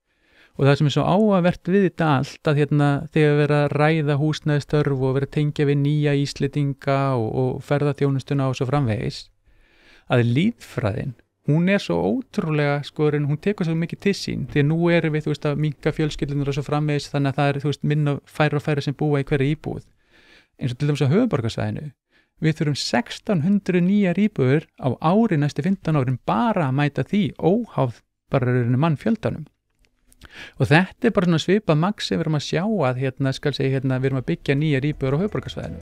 og það sem er svo áhugavert við þetta allt að þegar verið að ræða húsnæðistörf og verið að tengja við nýja Íslendinga og ferðaþjónustuna og svo framvegis að líðfræðin, hún er svo ótrúlega hún tekur svo mikið til sín því nú erum við að minnka fjölskyldunar og svo framvegis þannig að það er minna færri og færri sem búa í hverju íbúð eins og til dæmis á höfuðborgarsvæðinu. Við þurfum 1600 nýjar íbúður á ári næstu 15 árin bara að mæta því óháð bara mannfjöldanum. Og þetta er bara svona svipað magn sem við erum að sjá að við erum að byggja nýjar íbúður á höfuðborgarsvæðinu.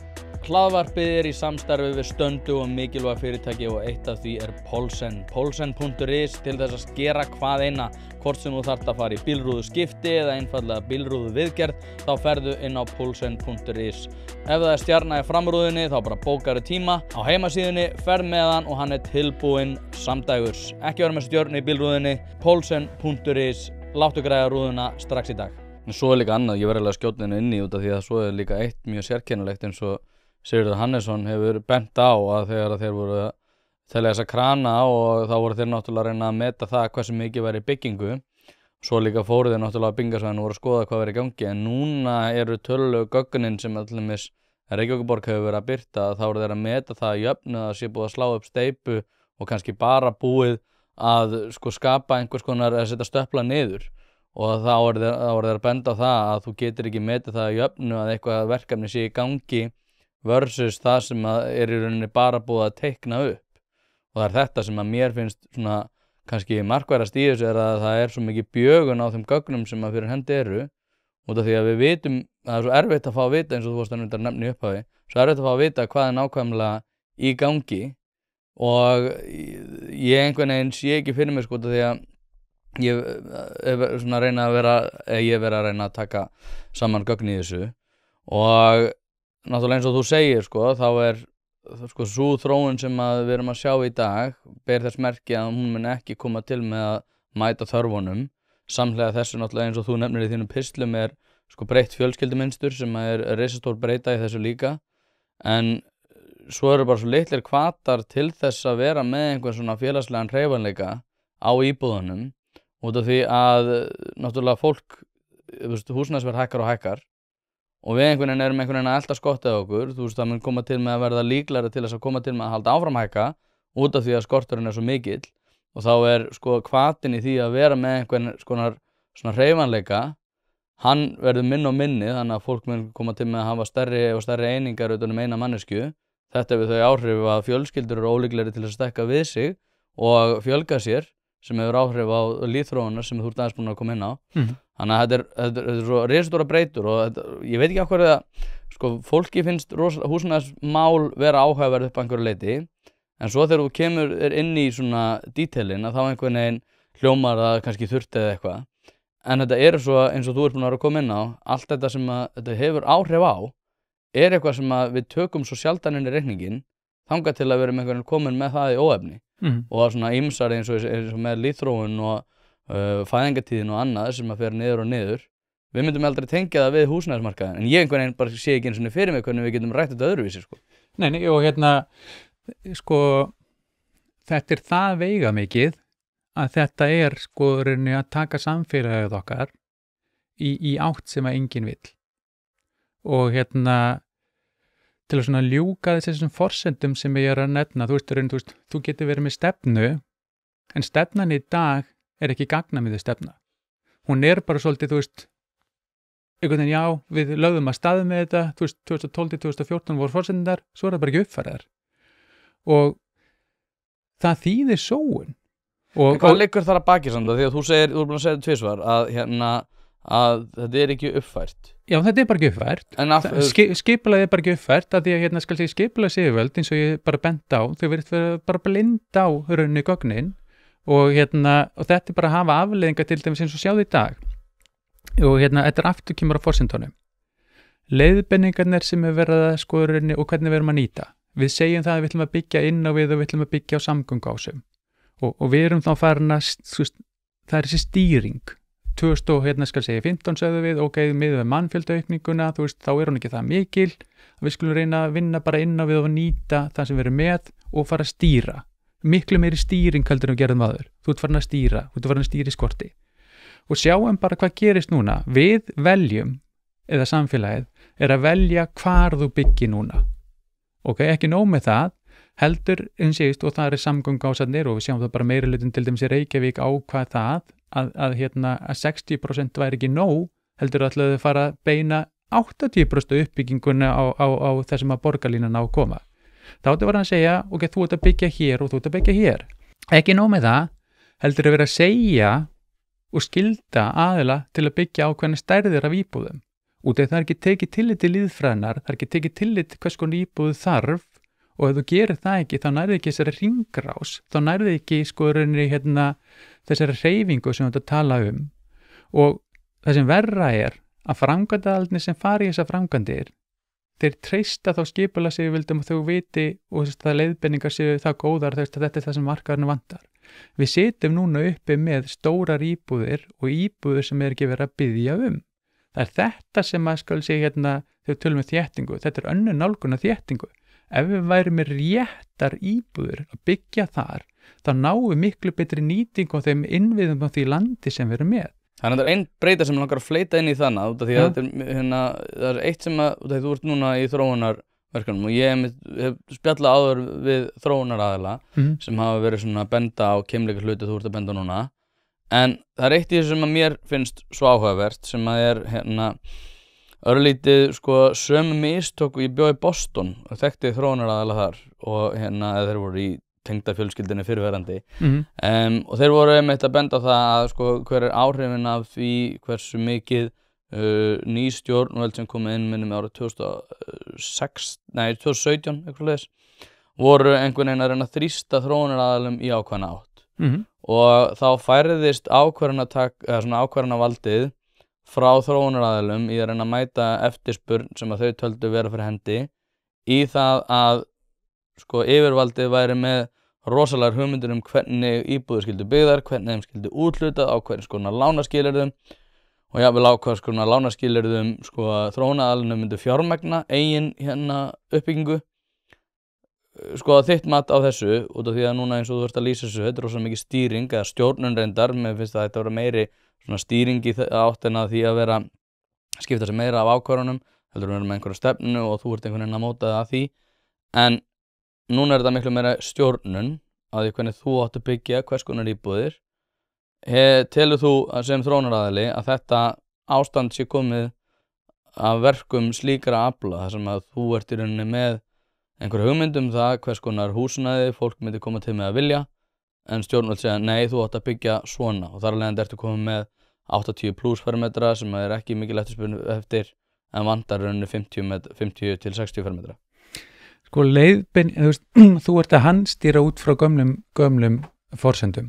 Hlaðvarpið í samstarfi við stöndu og mikilvæg fyrirtæki og eitt af því Poulsen. Poulsen.is til þess að skera hvað eina, hvort sem þú þarft að fara í bílrúðu skipti eða einfallega bílrúðu viðgerð, þá ferðu inn á Poulsen.is. Ef það stjarna í framrúðunni þá bara bókaru tíma á heimasíðunni, ferð með hann og hann tilbúinn samdægurs. Ekki vera með stjörnu í bílrúðunni, Poulsen.is, láttu græða rúðuna strax í dag. En svo líka annað, ég verði alveg að skjóta henni inn í út af því að svo líka eitt mjög sérkennilegt eins og Sigurður Hannesson hefur bent á að þegar þeir voru að telja þessa krana og þá voru þeir náttúrulega að reyna að meta það hversu mikið væri í byggingu. Svo líka fóru þeir náttúrulega á byggingasvæðinu og voru að skoða hvað væri í gangi, en núna eru tölulegu gögnin sem allumis Reykjavíkurborg hefur verið að birta, þá voru þeir að meta það jöfnu að sé búið að slá upp steypu og kannski bara búið að skapa einhvers konar að setja stöpla niður. Og þá er þeir að benda á það að þú getur ekki metið það jöfnu að eitthvað verkefni sé í gangi versus það sem í rauninni bara búið að teikna upp. Og það er þetta sem að mér finnst svona kannski markverðast í þessu er að það er svo mikið bjögun á þeim gögnum sem að fyrir hendi eru. Út af því að við vitum, það er svo erfitt að fá að vita eins og þú varst að nefna í upphafi, svo erfitt að fá að vita hvað er nákvæmlega í gangi og ég einhvern veginn sé ekki fyrir mig því að ég er svona að reyna að reyna að taka saman gögn í þessu og náttúrulega eins og þú segir þá er sú þróun sem við erum að sjá í dag ber þess merki að hún mun ekki koma til með að mæta þörfunum. Samhliða þessu náttúrulega eins og þú nefnir í þínum pistlum er breytt fjölskyldumynstur sem er risastór breyta í þessu líka, en svo eru bara svo litlir hvatar til þess að vera með einhvern svona félagslegan hreyfanleika á íbúðunum. Út af því að náttúrulega fólk, húsnæðisverð hækkar og hækkar og við einhvern veginn að elta skottið á okkur, það mun koma til með að verða líklegri til þess að koma til með að halda áfram hækka út af því að skorturinn er svo mikill og þá er hvatinn í því að vera með einhvern svona hreyfanleika, hann verður minni og minni þannig að fólk mun koma til með að hafa stærri og stærri einingar utan eina mannesku. Þetta hefur þau áhrif að fjölskyldur eru ólíklegri til að stekka við sig og fjölga sér sem hefur áhrif á líðþróunar sem þú ert aðeins búin að koma inn á. Þannig að þetta er svo risastóra breytur og ég veit ekki af hverju að fólki finnst húsnæðismál vera áhugaverð upp að einhverju leyti, en svo þegar þú kemur inn í svona dítelin að þá einhvern veginn hljómar það kannski þurft eða eitthvað, en þetta er svo eins og þú ert búin að vera að koma inn á, allt þetta sem þetta hefur áhrif á er eitthvað sem við tökum svo sjaldan inn í reikningin þangað til að vera með einhvern veginn komin með það í óefni. Og að svona ýmsar eins og með líðþróun og fæðingatíðin og annað sem að fer niður og niður. Við myndum aldrei tengja það við húsnæðismarkaðinn, en ég einhvern veginn bara sé ekki eins og fyrir mig hvernig við getum rætt þetta öðruvísi. Nei, og þetta er það veigamikið að þetta er rauninni að taka samfélagið okkar í átt sem að enginn vill. Og til að ljúka þessum forsendum sem ég er að nefna, þú getur verið með stefnu, en stefnan í dag er ekki gagnamiðuð stefna. Hún er bara svolítið, einhvern veginn, já, við lögðum að staðið með þetta, 2012-2014 voru forsendar, svo er það bara ekki uppfæraðar. Og það þýðir sóun. En hvað liggur þar að baki samt því að þú er búin að segja tvisvar að þetta er ekki uppfært? Já, þetta er bara ekki uppfært. Skipulagið er bara ekki uppfært að því að skipulagsyfirvöld eins og ég bara bent á, þau verið bara blind á rauninni gögnin og þetta er bara að hafa afleiðingar til dæmis eins og sjáðu í dag. Og þetta er aftur kemur á forsendunum. Leiðbenningarnir sem er verið að rauninni og hvernig við erum að nýta. Við segjum það að við ætlum að byggja inn á við og við ætlum að byggja á samgöngásum. Og við erum þá farin að, það er þessi stýring. 2015 sögðu við, miðað við mannfjöldaaukninguna, þá er hún ekki það mikil, við skulum reyna að vinna bara inn á við og nýta það sem við erum með og fara að stýra. Miklu meiri stýring heldur en við gerðum áður. Þú ert farin að stýra í skorti. Og sjáum bara hvað gerist núna. Við veljum, eða samfélagið, er að velja hvar þú byggir núna. Ekki nóg með það, heldur einsýst og það er samgöngásarnir og við sjáum það bara meiri hlutin til dæmis í Reykjavík ákvað það að 60% væri ekki nóg, heldur ætlaðu að fara að beina 80% uppbygginguna á þessum að borgarlínan á að koma. Þá ættu að segja, þú ert að byggja hér og þú ert að byggja hér. Ekki nóg með það, heldur að vera að segja og skylda aðila til að byggja ákveðna stærðir af íbúðum. út af það ekki tekið tillit til líðfræðinar, það ekki tekið tillit til hvers konar íbúð þarf og ef þú gerir það ekki þá nærði ekki þessari hringrás, þá nærði ekki sko rauninni þessari hreyfingu sem við tala og það sem verra að framkvæmdaaðilarnir sem fara í þessar framkvæmdir þeir treysta þá skipulag sig vildum og þau viti og það leiðbeiningar séu það góðar þetta er það sem markaðurinn vantar. Við sitjum núna uppi með stórar íbúðir og íbúðir sem ekki verið að biðja Það er þetta sem að skal segja þegar tölum við þéttingu, þetta er önnur nálgun af þéttingu. Ef við værum með réttar íbúðir að byggja þar, þá náum við miklu betri nýting á þeim innviðum á því landi sem við erum með. Það er einn breyta sem langar að fleita inn í þannig út af því að það er eitt sem að þú ert núna í þróunarverkefnum og ég hef spjallað áður við þróunaraðila sem hafa verið svona að benda á keimleika hluti þú ert að benda núna en það er eitt í þessu sem að mér finnst svo áhugavert sem að er örlítið sko sömu mistök og ég bjó í Boston og þekkti þróunaraðila þar og þeir voru í tengda fjölskyldinni fyrirverandi og þeir voru einmitt að benda á það að sko hver er áhrifin af því hversu mikið ný stjórnvöld sem komið inn minnum árið 2017 eitthvað leis voru einhvern veginn að reyna að þrýsta þróunaraðilum í ákveðna átt og þá færðist ákvarðanavaldið frá þróunaraðilum í að reyna að mæta eftirspurn sem að þau töldu vera fyrir hendi í það að sko yfirvaldið væri með rosalegar hugmyndir hvernig íbúðir skyldu byggðar, hvernig þeim skyldu úthlutað á hvers konar lánaskilyrðum og jafnvel á hvers konar lánaskilyrðum sko þróunaraðilum myndu fjármagna eigin uppbyggingu sko þitt mat á þessu út af því að núna eins og þú ert að lýsa þessu þetta er rosa mikið stýring eða stjórnun reyndar mér finnst að þetta vera meiri svona stýring í áttina því að vera skipta sig meira af ákvörðunum heldur að vera með einhverja stefnu og þú ert einhvern veginn að móta það að því en núna er þetta miklu meira stjórnun á því hvernig þú átt að byggja hvers konar íbúðir. Telur þú sem þróunaraðili að þetta ástand sé komið af verkum slíkra afla þar sem að þú ert í rauninni með einhverja hugmyndum það hvers konar húsnæði fólk myndi koma til með að vilja en stjórnvöld segja nei þú átt að byggja svona og þar alveg ertu komið með 80 plus fermetra sem er ekki mikil eftirspurn eftir en vantar rauninni 50 til 60 fermetra. Sko þú ert að handstýra út frá gömlum forsendum.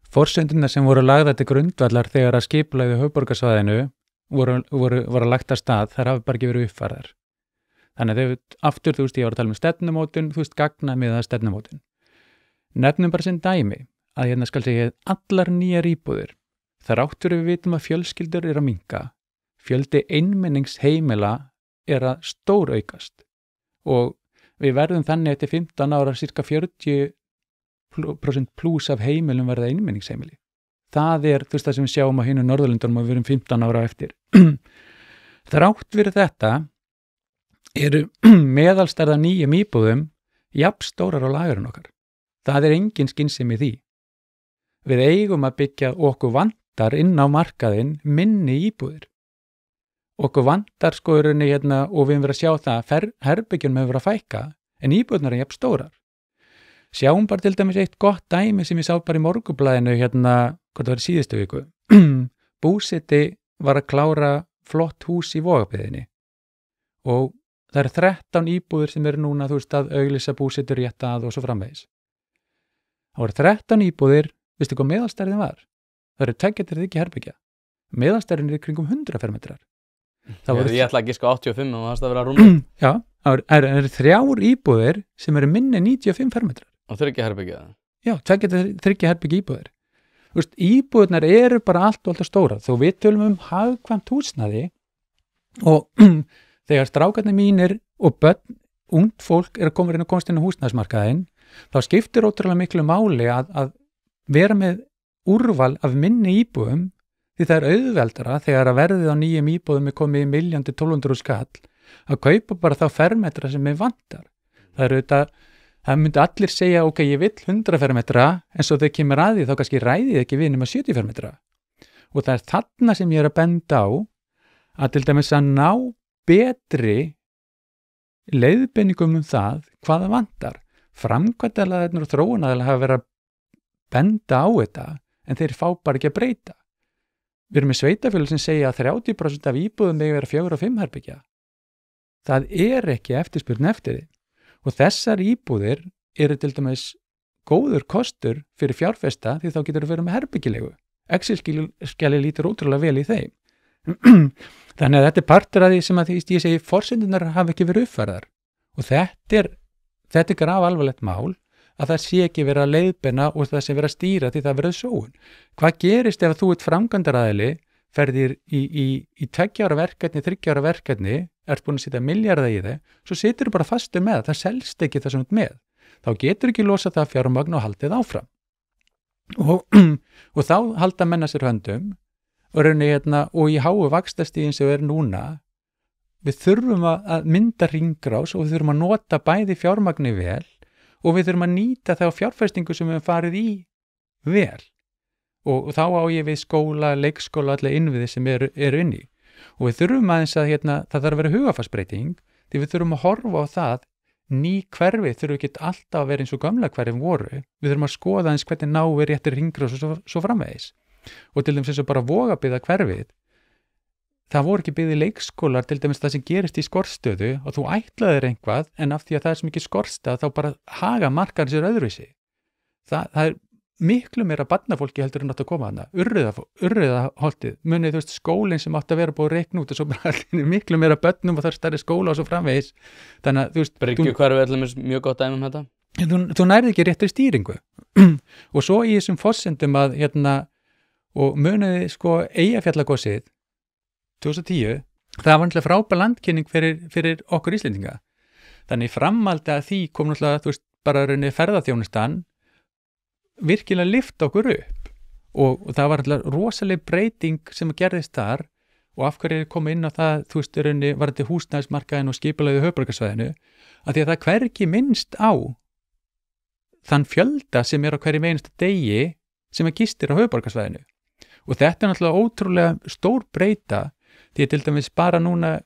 Forsenduna sem voru lagðar til grundvallar þegar að skipulagði höfuðborgarsvæðinu voru að lagt af stað, þær hafa bara ekki verið uppfærðar. Þannig að aftur, ég var að tala um stefnumótun, gagna með það stefnumótun. Nefnum bara sem dæmi að skal segja allar nýjar íbúðir. Þar áttur við vitum að fjölskyldur að minnka, fjöldi einmenningsheimila að stóraukast og við verðum þannig eftir 15 ára cirka 40% plus af heimilum verða einmenningsheimili. Það er það sem við sjáum á hinu Norðurlöndunum og við erum 15 ára eftir. Þrátt fyrir þetta eru meðalstærða nýjum íbúðum jafn stórar á lagerinn okkar. Það er engin skynsemi í því. Við eigum að byggja okkur vantar inn á markaðinn minni íbúðir. Okkur vantar skoðurinn og við erum verið að sjá það að herbergjum hefur verið að fækka en íbúðnar er jafn stórar. Sjáum bara til dæmis eitt gott dæmi sem ég sá bara í Morgunblaðinu hvort það var í síðustu viku. Búseti var að klára flott hús í Vogabyggðinni og það eru 13 íbúðir sem eru núna að auglýsa búsetur rétt að og svo framvegis. Það voru 13 íbúðir, veistu hvað meðalstærðin var? Það eru 2-3 herbergja. Meðalstærðin er kringum 100 fermetrar. Ég ætla að giska 85 og það vera rúmlega. Já, það eru 3 íbúðir sem eru minni 95 fermetrar. Og 3 herbergja? Já, 2-3 herbergja íbúðir. Íbúðirnar eru bara allt og alltaf stóra. Þó við tölum hagkvæmt húsnæði og þegar strákarnir mínir og börn, ungt fólk er að koma inn á húsnæðismarkaðinn, þá skiptir ótrúlega miklu máli að vera með úrval af minni íbúðum því það er auðveldara þegar að verðið á nýjum íbúðum er komið í 1.000.000 til 1200.000 skall að kaupa bara þá fermetra sem við vantar. Það myndi allir segja ok, ég vill 100 fermetra en svo þegar kemur að því þá kannski ræðið ekki við nema 70 fermetra. Og það er þarna sem ég er að benda á að til dæmis að ná betri leiðbeiningum það hvað það vantar. Framkvæmdaraðilarnir og þróunaraðilar hafa verið að benda á þetta en þeir fá bara ekki að breyta. við erum með sveitafélög sem segja að 30% af íbúðum megi vera 4 og 5 herbyggja. Það er ekki eftirspurn eftir því. Og þessar íbúðir eru til dæmis góður kostur fyrir fjárfesta því þá getur þú verið með herbyggilegu. Excel-skjali lítur ótrúlega vel í þeim. Þannig að þetta er partur af því sem að ég segi forsendunar hafa ekki verið uppfærðar. Og þetta er graf alvarlegt mál að það sé ekki verið að leiðbeina og það sé verið að stýra því það verið sóun. Hvað gerist ef þú ert framkvæmdaraðili, ferðir í 2 ára verkefni, 3 ára verkefni, ert búin að setja milljarða í það, svo situr þú bara fastu með, það selst ekki það sem þú ert með. Þá getur ekki losa það fjármagn og haldið áfram. Og þá halda menna sér höndum og í háu vaxtastíðin sem er núna, við þurfum að mynda hringrás og við þurfum að nota bæði fjármagni vel og við þurfum að nýta þá fjárfestingu sem við höfum farið í vel. Og þá á ég við skóla, leikskóla, allir innviði sem eru inni. Og við þurfum aðeins að það þarf að vera hugafarsbreyting því við þurfum að horfa á það ný hverfi þurfum ekki alltaf að vera eins og gamla hverfin voru. Við þurfum að skoða eins hvernig ná við réttir hringrás og svo framvegis. Og til dæmis eins og bara Vogabyggða hverfið, það voru ekki byggði leikskólar, til dæmis það sem gerist í Skorrstöðu og þú ætlaðir einhvað en af því að það er svo mikið skorstað þá bara haga markaðin sér öðruvísi. Það er miklu meira barnafólki heldur en átt að koma hana. Urriðaholtið, munið þú veist skólinn sem átt að vera búið að reikna út og svo bara allir miklu meira börnum og það er stærri skóla og svo framvegis. Þannig að þú veist... Bryggjuhverfið allir mjög gott dæmi þetta. Þú nærði ekki réttri stýringu. Og svo í þessum forsendum að og muniði Eyjafjallagosið 2010, það var náttúrulega frábær landkynning fyrir okkur Íslendinga. Þannig framhaldi að því kom náttúrulega, þú veist, bara ferðaþjónustan virkilega lyfta okkur upp og það var náttúrulega rosaleg breyting sem gerðist þar og af hverju koma inn á það, þú veist, var þetta húsnæðismarkaðin og skipulagði höfuðborgarsvæðinu, að því að það hvergi minnst á þann fjölda sem á hverju einasta degi sem gistir á höfuðborgarsvæðinu. Og þetta er náttúrulega ótrúlega stór breyta því að til dæmis bara núna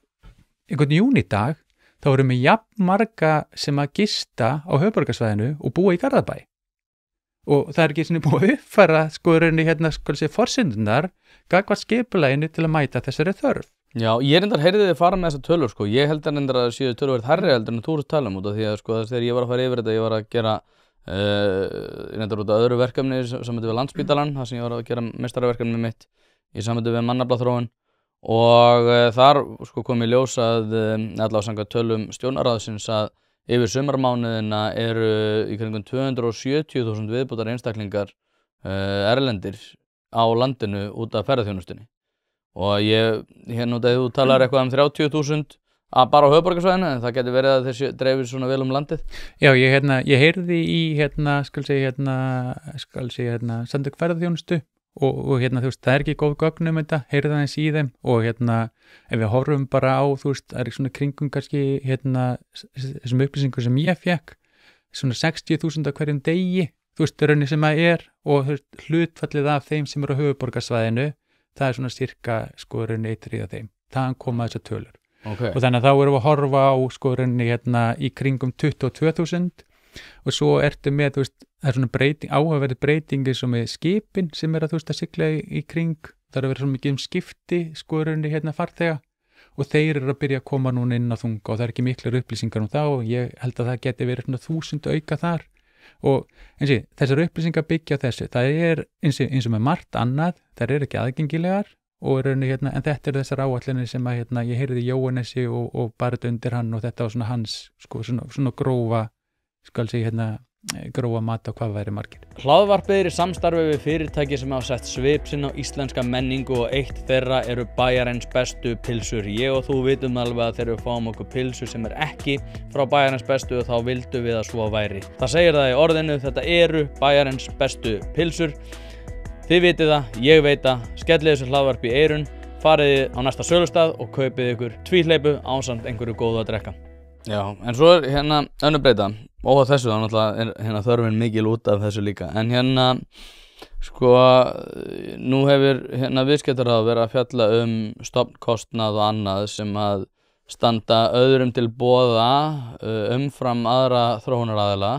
einhvern júnidag þá erum við jafn marga sem að gista á höfuðborgarsvæðinu og búa í Garðabæ. Og það er ekki svona búið að uppfæra forsendunar gagnvart skipulaginu til að mæta þessari þörf. Já, ég reyndar heyrði þið fara með þessar tölur Ég held að reyndar að séu tölur hærri heldur en þú ert að tala út af því að þegar ég var að fara yfir þetta, ég var að gera reyndar út af öðru verkefni samvættu við Landspítalann, þar sem ég var að gera meistaraverkefni mitt í samvættu við mannaflaþróun og þar kom í ljós að allavega samkvæmt tölum stjórnarráðsins að yfir sumarmánuðina eru í kringum 270.000 viðbútar einstaklingar erlendir á landinu út af ferðaþjónustunni og ég, út af því þú talar eitthvað um 30.000 að bara á höfuðborgarsvæðinu, en það getur verið að þessi dreifir svona vel landið. Já, ég heyrði í Samtök ferðaþjónustu og þú veist, það er ekki góð gögn þetta, heyrði aðeins í þeim og ef við horfum bara á, þú veist, það er svona kringum kannski þessum upplýsingur sem ég fekk, svona 60.000 á hverjum degi, þú veist, raunni sem að og hlutfallið af þeim sem eru á höfuðborgarsvæðinu, það er svona cirka raunni 1/3 af þeim, þaðan koma þessar tölur. Okay. Og þannig að þá erum við að horfa á í kringum 22.000 og svo ertu með, þú veist, það er svona áhugaverð breytingi svo með skipin sem að, þú veist, að sigla í kring, það er að vera svo mikið skipti farþega og þeir eru að byrja að koma núna inn á þunga og það er ekki miklar upplýsingar þá og ég held að það geti verið svona 1000 auka þar og þessar upplýsingar byggja þessu, það er eins og með margt annað, það er ekki aðgengilegar og en þetta þessar áætlanir sem að ég heyrði Jóhanesi og bara undir hann og þetta var svona hans svona grófa grófa mat á hvað væri margir. Hlaðvarpið er í samstarfi við fyrirtæki sem hafa sett svip sinn á íslenska menningu og eitt þeirra eru Bæjarins bestu pylsur. Ég og þú vitum alveg að þegar við fáum okkur pylsu sem er ekki frá Bæjarins bestu og þá vildum við að svo væri. Það segir það í orðinu, þetta eru Bæjarins bestu pylsur. Þið vitið það, ég veit það, skellið þessu hlaðvarp í eyrun, farið á næsta sölustað og kaupið ykkur tvíhleypu ásamt einhverju góðu að drekka. Já, en svo er önnur breyta og þessu þá náttúrulega er þörfin mikil út af þessu líka, en nú hefur viðskiptaráð verið að fjalla stofnkostnað og annað sem að standa öðrum til boða umfram aðra þróunaraðila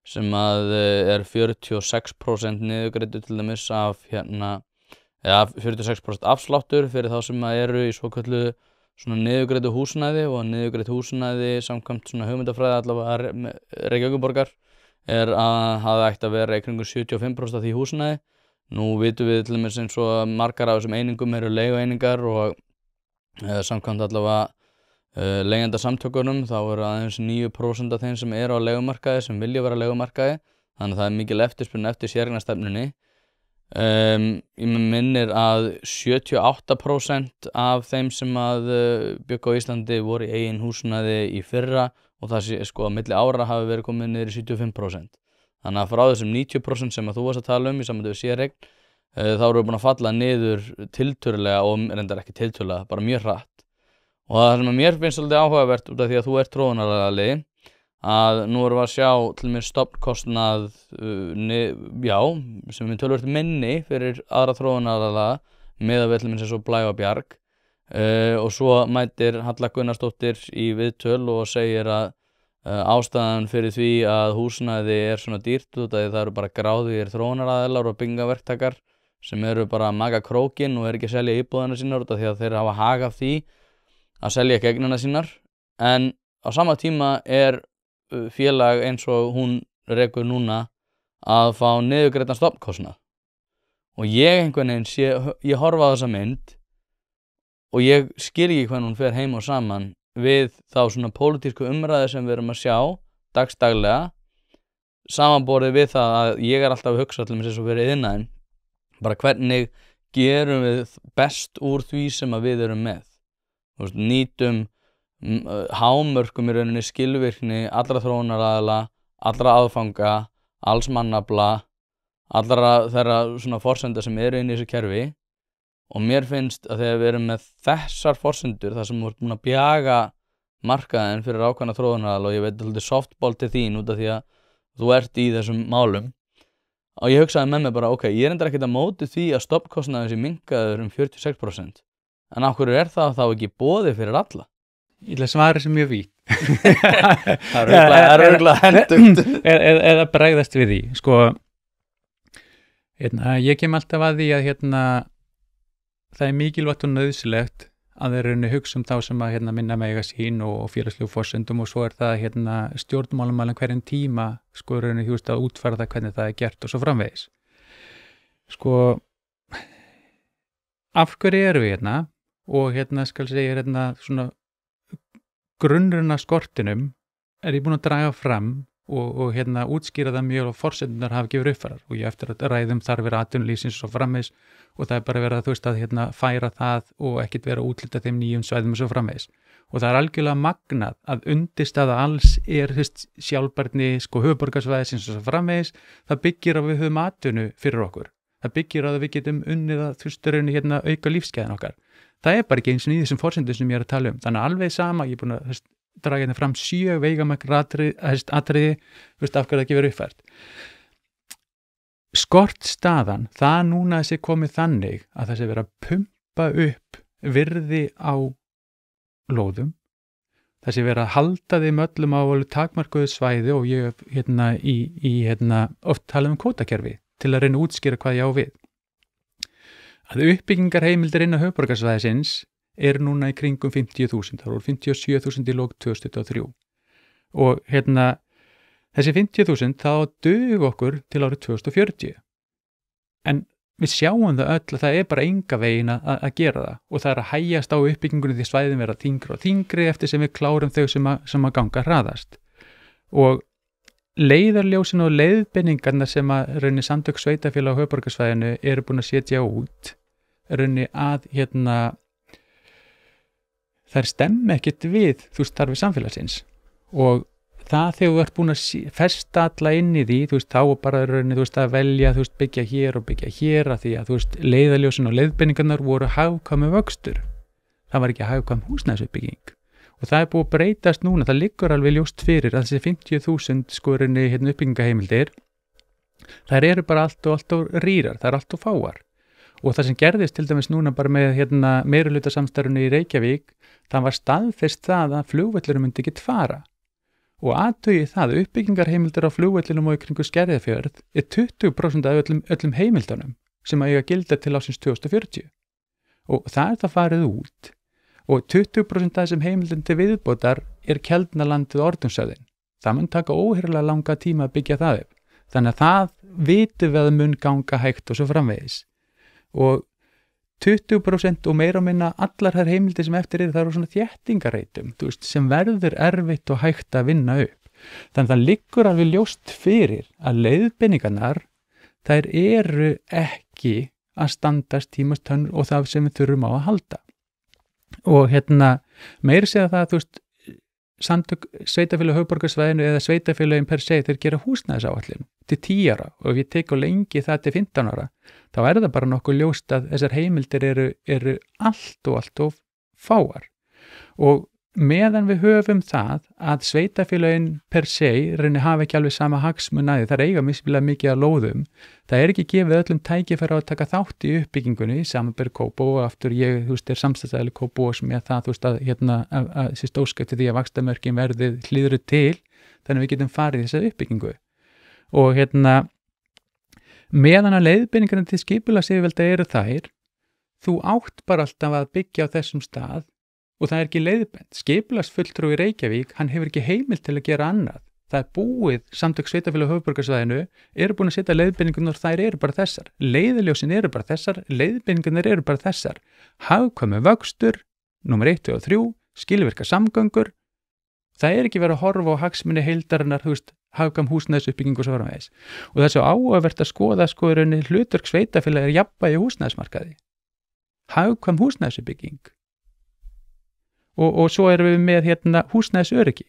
sem að er 46% niðurgreiddur til dæmis af eða 46% afsláttur fyrir þá sem eru í svokölluðu svona niðurgreiddu húsnæði, og niðurgreitt húsnæði samkvæmt svona hugmyndafræði allavega Reykjavíkurborgar að það ætti að vera í kringum 75% af því húsnæði. Nú vitum við til dæmis eins og margar af þessum einingum eru leigueiningar og samkvæmt allavega leigjendasamtökunum þá eru aðeins 9% af þeim sem eru á leigumarkaði sem vilja vera á leigumarkaði, þannig að það er mikil eftirspurn eftir séreignarstefnunni. Ég minnir að 78% af þeim sem bjuggu á Íslandi voru í eigin húsnæði í fyrra, og það sé sko að milli ára hafi verið komið niður í 75%. Þannig að frá þessum 90% sem þú varst að tala um í sambandi við séreign, þá eru við búin að falla niður tiltölulega, og reyndar ekki tiltölulega, bara mjög hratt. Og það sem mér finnst svolítið áhugavert út af því að þú ert þróunaraðili, að nú erum við að sjá til og með stofnkostnað sem er töluvert minni fyrir aðra þróunaraðila miðað við til dæmis eins og Blæ og Bjarg, og svo mætir Halla Gunnarsdóttir í viðtöl og segir að ástæðan fyrir því að húsnæði er svona dýrt út af því það eru bara gráðugir þróunaraðilar og byggingaverktakar sem eru bara að maga krókinn og eru ekki að selja íbúðina sínar út af því að þeir hafa hag af því að selja ekki eignina sínar. En á sama tíma er félag eins og hún rekur núna að fá niðurgreiddan stofnkostnað, og ég einhvern veginn ég horfa á þessa mynd og ég skil ekki hvernig hún fer heim og saman við þá svona pólitísku umræðu sem við erum að sjá dagsdaglega, samanborið við það að ég er alltaf að hugsa til þess að vera iðnaðinn, bara hvernig gerum við best úr því sem að við erum með. Nýtum hámörkum í rauninni skilvirkni allra þróunaraðila, allra aðfanga, alls mannafla, allra þeirra svona forsenda sem eru inn í þessu kerfi. Og mér finnst að þegar við erum með þessar forsendur, þar sem við erum búin að bjaga markaðinn fyrir ákveðna þróunaraðila, og ég veit alltaf softball til þín út af því að þú ert í þessum málum, og ég hugsaði með mig bara, ok, ég er enda ekkert að móti því að stofnkostnaður sé minnkaður 46%, en af hverju er það þá ekki boðið fyrir alla? Ég ætla að svara sem mjög vítt. Það er örugglega hentugt. Eða bregðast við því. Sko, ég kem alltaf að því að það er mikilvægt og nauðsynlegt að þeir rauninni hugsa þá sem að minna mega sín og félagslegu forsendum, og svo er það stjórnmálum hverjum tíma sko rauninni að útfæra það hvernig það er gert og svo framvegis. Sko, af hverju eru við og skal segja svona grunnurinn af skortinum er ég búin að draga fram og útskýra það mjög, og forsendunar hafa gefur uppfærar, og ég eftir að ræðum þarfir atvinnulífsins og framvegis, og það er bara verið að færa það og ekkert vera að úthlita þeim nýjum svæðum og svo framvegis. Og það er algjörlega magnað að undirstaða alls er sjálfbærni höfuðborgarsvæðisins og svo framvegis. Það byggir á við höfum atvinnu fyrir okkur. Það byggir á að við getum unnið að auka lífsgæðin okkar. Það er bara ekki eins og í þessum forsendum sem ég er að tala um. Þannig að alveg sama, ég er búin að draga fram 7 veigamiklar atriði, af hverju það ekki verið uppfært. Skortstaðan, það núna sé komið þannig að það sé verið að pumpa upp virði á lóðum, það sé verið að halda þeim öllum á takmarkuðu svæði, og ég oft tala um kvótakerfi til að reyna að útskýra hvað ég á við. Að uppbyggingarheimildir innan höfuðborgarsvæðisins eru núna í kringum 50.000, það voru 57.000 í lok 2023, og þessi 50.000 þá dug okkur til árið 2040, en við sjáum það öll að það er bara enga veginn að gera það, og það er að hægjast á uppbyggingunni því svæðin vera þyngri og þyngri eftir sem við klárum þau sem að ganga hraðast. Og leiðarljósin og leiðbeiningarnar sem að raunni samtök sveitarfélag á höfuðborgarsvæðinu eru búin að setja út, raunni að þær stemma ekkert við þarfir samfélagsins, og það þegar þú ert búin að festa alla inn í því, þá er bara raunni að velja, byggja hér og byggja hér, að því að leiðarljósin og leiðbeiningarnar voru hagkvæmur vöxtur, það var ekki hagkvæm húsnæðisuppbygging. Og það er búið að breytast núna, það liggur alveg ljóst fyrir að þessi 50.000 uppbyggingaheimildir, þær eru bara allt og rýrar, það er allt og fáar. Og það sem gerðist til dæmis núna bara með meirihlutasamstarfinu í Reykjavík, það var staðfest það að flugvöllur myndi ekki fara. Og athugið það, uppbyggingarheimildir á flugvöllunum og í kringu Skerjafjörð er 20% af öllum heimildunum sem að eiga að gilda til ásins 2040 og það það farið út og 20% af þessum heimildum til viðbótar Keldnalandið og Ordunsöðin. Það mun taka óheyrilega langa tíma að byggja það upp. Þannig að það vitum við að mun ganga hægt og svo framvegis. Og 20% og meira og minna allar þær heimildir sem eftir það eru svona þéttingareitum, sem verður erfitt og hægt að vinna upp. Þannig að það liggur alveg ljóst fyrir að leiðbeiningarnar, þær eru ekki að standast tímastönn og það sem við þurfum á að halda. Og meira segja það, samtök sveitafélag höfuðborgarsvæðinu eða sveitafélagin per se, þeir gera húsnæðisáætlun til 10 ára og ef ég tek og lengi það til 15 ára, þá það bara nokkuð ljóst að þessar heimildir eru allt of fáar. Og meðan við höfum það að sveitafélagin per se reyni hafa ekki alveg sama hagsmun að því, það eiga mismjöla mikið að lóðum, það ekki gefið öllum tækifæri á að taka þátt í uppbyggingunni, samanber Kópó og aftur ég, samstæðsæli Kópó sem það, að sérst óskætti því að vaxtamörkin verðið hlýðru til, þannig við getum farið í þessa uppbyggingu. Og meðan að leiðbeiningarnir til skipulagsyfirvalda eru þær, þú átt bara alltaf að byggja á þessum stað og það ekki leiðbeind. Skipulagsfulltrúi í Reykjavík, hann hefur ekki heimild til að gera annað. Það búið, samtök sveitafélag höfuðborgarsvæðinu eru búin að setja leiðbeiningarnar og þær eru bara þessar. Leiðiljósin eru bara þessar, leiðbeiningarnar eru bara þessar. Hagkvæmur vöxtur, númer 1 og 3, skilvirkar samgöngur. Það ekki verið að horfa á hagsmuni heildarinnar, hagkvæm húsnæðisuppbyggingu og svo framvegis. Og það er svo áhugavert að skoða hlutverk sveitafélag jafnvægi húsnæðismarkaði. Hagkvæm húsnæðisuppbygging. Og svo erum við með húsnæðisöryggi.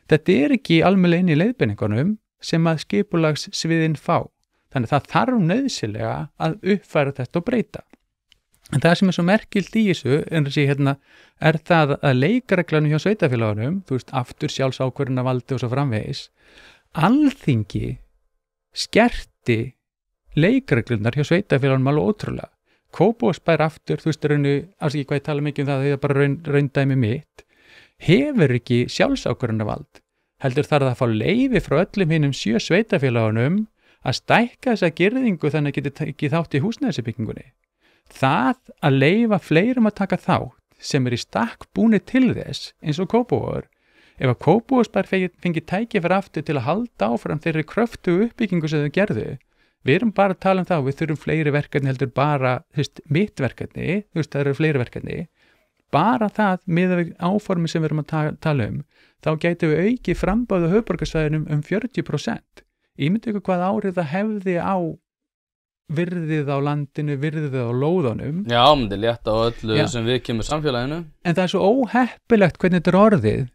Þetta ekki almennilega inn í leiðbeiningunum sem að skipulagssviðin fá. Þannig það þarf nauðsynlega að uppfæra þetta og breyta. En það sem svo merkilt í þessu það að leikreglanum hjá sveitafélagunum, aftur sjálfsákvörðunarvaldi og svo framvegis, Alþingi skerti leikreglunar hjá sveitafélagunum alveg ótrúlega. Kópavogsbær aftur, ekki hvað ég tala mikið það, það bara raundæmi mitt, hefur ekki sjálfsákvörðunarvald. Heldur þarf það að fá leyfi frá öllum hinum 7 sveitafélagunum að stækka þessa girðingu þannig að geti tekið þátt í húsnæðisbyggingunni. Það að leyfa fleirum að taka þátt sem í stakk búnir til þess, eins og Kópavogur, ef að Kópavogsbær fengi tækifæri aftur til að halda áfram þeirri kröftugu uppbyggingu sem þau gerðu, við erum bara að tala það, við þurfum fleiri verkefni heldur bara, mitt verkefni, það eru fleiri verkefni, bara það með áformi sem við erum að tala þá gætum við aukið framboð á höfuðborgarsvæðinum 40%. Ímyndu ykkur hvað árið það hefði á virðið á landinu, virðið á lóðunum. Já, myndi létta á öllu sem við kemur samfélaginu. En það svo óheppilegt hvernig þetta orðið.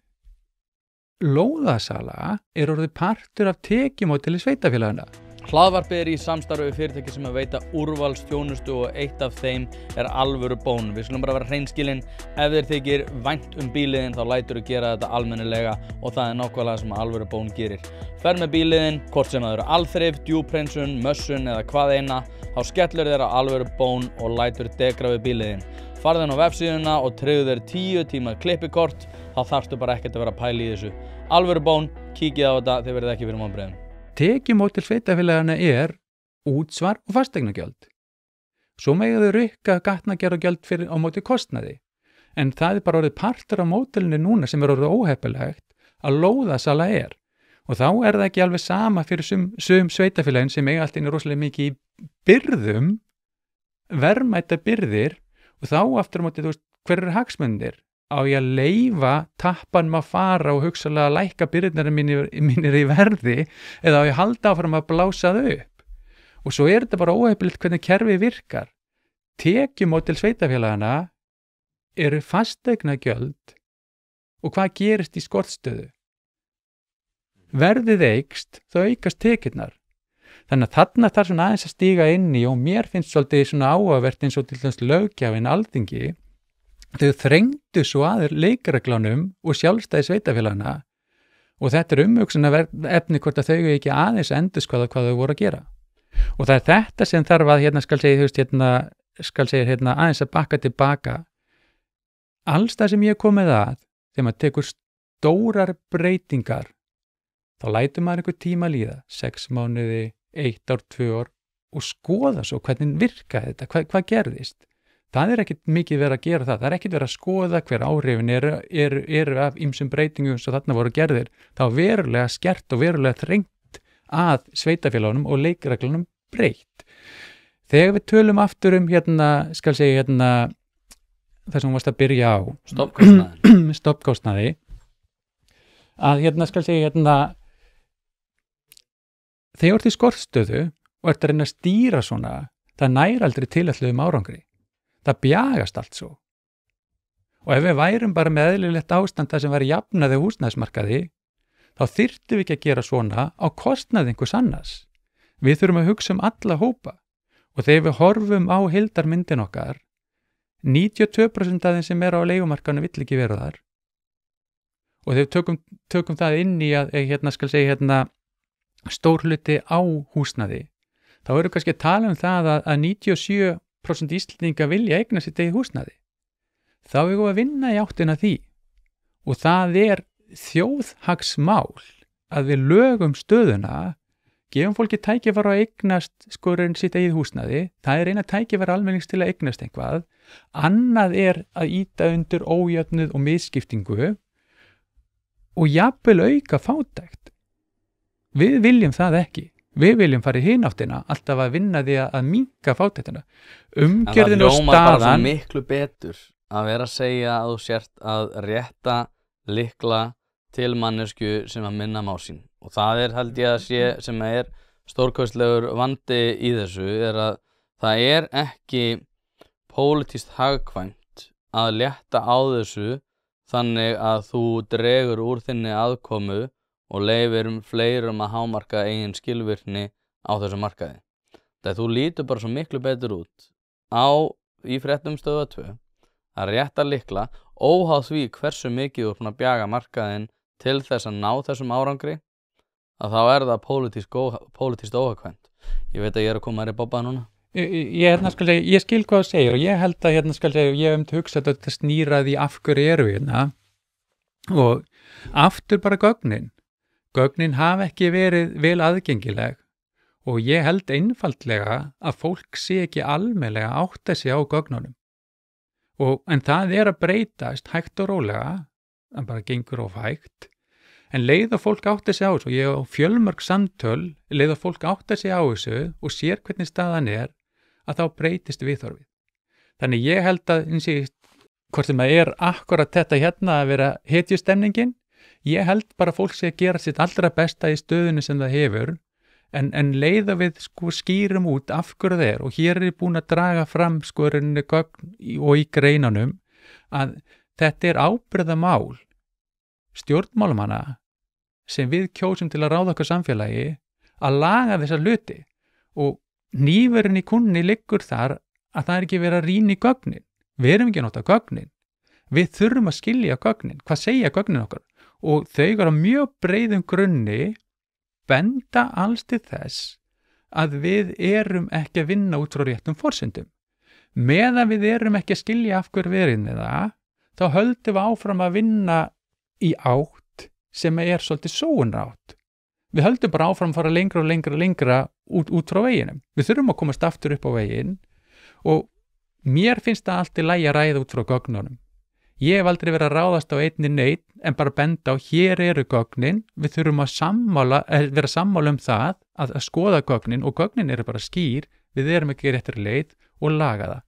Lóðasala orðið partur af tekjumódeli sveitafélagana. Hlaðvarpið í samstarfi fyrirtæki sem að veita úrvalsþjónustu og eitt af þeim alvöru bón. Við skulum bara vera hreinskilin, ef þér þykir vænt bíliðin þá lætur þú gera þetta almennilega og það nákvæmlega sem alvöru bón gerir. Ferð með bíliðin, hvort sem það eru alþrif, djúphreinsun, mössun eða hvað eina, þá skellur þér á alvöru bón og lætur degra við bíliðin. Farðu inn á vefsíðuna og tryggðu þér 10 tíma klippikort, þá þarftu bara ekkert að vera að pæla í þessu. Alvöru bón, kíkið á þetta, þið verðið ekki fyrir vonbrigðum. Tekjumódel sveitafélagana útsvar og fasteignagjöld. Svo mega þau rukka gatnagerðargjöld fyrir á móti kostnaði. En það bara orðið partur af módelinu núna sem orðið óheppilegt að lóðasala Og þá það ekki alveg sama fyrir sum sveitafélagin sem eiga allt inni rosalega mikið í byrðum, verðmæta byrðir og þá aftur á móti, hver eru hagsmunir? Á ég að leyfa tappanum að fara og hugsalega að lækka byrðirnar mínir í verði eða á ég að halda áfram að blása þau upp. Og svo þetta bara óheppilegt hvernig kerfið virkar. Tekjumódel sveitafélagana eru fasteignagjöld og hvað gerist í skortstöðu? Verðið eykst, þá aukast tekjurnar. Þannig að þarna þarf svona aðeins að stíga inn í og mér finnst svolítið svona áhugavert eins og til þess löggjafinn Alþingi. Þau þrengdu svo að leikreglunum og sjálfstæði sveitafélagana og þetta umhugsunarefni hvort að þau ekki aðeins endurskoða hvað þau voru að gera. Og það þetta sem þarf að skal segja aðeins að bakka tilbaka. Alls það sem ég komið að, þegar maður tekur stórar breytingar, þá lætur maður einhver tíma líða, 6 mánuði, 1 ár, 2 ár, og skoða svo hvernig virkaði þetta, hvað gerðist. Það ekkert mikið verið að gera það ekkert verið að skoða hver áhrifin eru af ýmsum breytingum sem þarna voru gerðir. Það var verulega skert og verulega þrengt að sveitafélagunum og leikreglunum breytt. Þegar við tölum aftur skal segja það sem varst að byrja á stoppkostnaði að skal segja þegar þú ert í skortstöðu og ert að reyna að stýra svona, það nær aldrei tilætluðum árangri. Það bjagast allt svo. Og ef við værum bara með eðlilegt ástand það sem væri jafnaði húsnæðismarkaði, þá þyrftum við ekki að gera svona á kostnaði einhvers annars. Við þurfum að hugsa alla hópa. Og þegar við horfum á heildarmyndin okkar, 92% af þeim sem á leigumarkaðinu vill ekki vera þar. Og þegar við tökum það inn í að skal segja stór hluti á húsnæði, þá erum við kannski að tala það að 97% Íslendinga vilja eigna sitt eigið húsnæði. Þá erum við að vinna í áttina því. Og það þjóðhagsmál að við lögum stöðuna, gefum fólki tækifæri að eignast sitt eigið húsnæði, það eina tækifæri almennings til að eignast einhvað, annað að ýta undir ójöfnuð og misskiptingu og jafnvel auka fátækt. Við viljum það ekki. Við viljum fara í hináttina, alltaf að vinna því að minnka fátæktina. Umgjörðin og staðan. En það hljómar bara svo miklu betur að vera að segja að þú sért að rétta lykla til mannesku sem að minna má sín. Og það held ég að sé sem stórkostlegur vandi í þessu að það ekki pólitískt hagkvæmt að létta á þessu þannig að þú dregur úr þinni aðkomu og leyfir fleirum að hámarka eigin skilvirkni á þessu markaði. Þegar þú lítur bara svo miklu betur út í fréttum Stöðvar 2 að rétta lykla óháð því hversu mikið þú búin að bjaga markaðinn til þess að ná þessum árangri, að þá það pólitískt óhagkvæmt. Ég veit að ég að koma þér í bobba núna. Ég skil hvað þú segir og ég held að ég hugsa þetta snýra því af hverju við og aftur bara gögnin. Gögnin hafa ekki verið vel aðgengileg og ég held einfaldlega að fólk sé ekki almennilega átta sig á gögnunum. En það að breytast hægt og rólega, það bara gengur of hægt. En leið að fólk átta sig á þessu, og ég á fjölmörg samtöl, leið að fólk átta sig á þessu og sér hvernig staðan að þá breytist viðhorfið. Þannig ég held að, hvort sem akkurat þetta að vera hetjustemningin, ég held bara að fólk sé að gera sitt allra besta í stöðunni sem það hefur, en leið að við skýrum út af hverju það og hér ég búin að draga fram gögn og í greinunum að þetta ábyrgðarmál stjórnmálamanna sem við kjósum til að ráða okkur samfélagi að laga þessa hluti og hnífurinn í kúnni liggur þar að það ekki verið að rýna í gögnin. Við erum ekki að nota gögnin. Við þurfum að skilja gögnin. Hvað segja gögnin okkar? Og þau eru á mjög breiðum grunni benda alls til þess að við erum ekki að vinna út frá réttum forsendum. Meðan við erum ekki að skilja af hverju við erum með það, þá höldum við áfram að vinna í átt sem svolítið sóunátt. Við höldum bara áfram að fara lengra og lengra út frá veginum. Við þurfum að komast aftur upp á veginn og mér finnst það allt í lagi að ræða út frá gögnunum. Ég hef aldrei verið að ráðast á einni neitt en bara benda á hér eru gögnin, við þurfum að vera sammála það að skoða gögnin og gögnin eru bara skýr, við erum ekki réttri leið og laga það.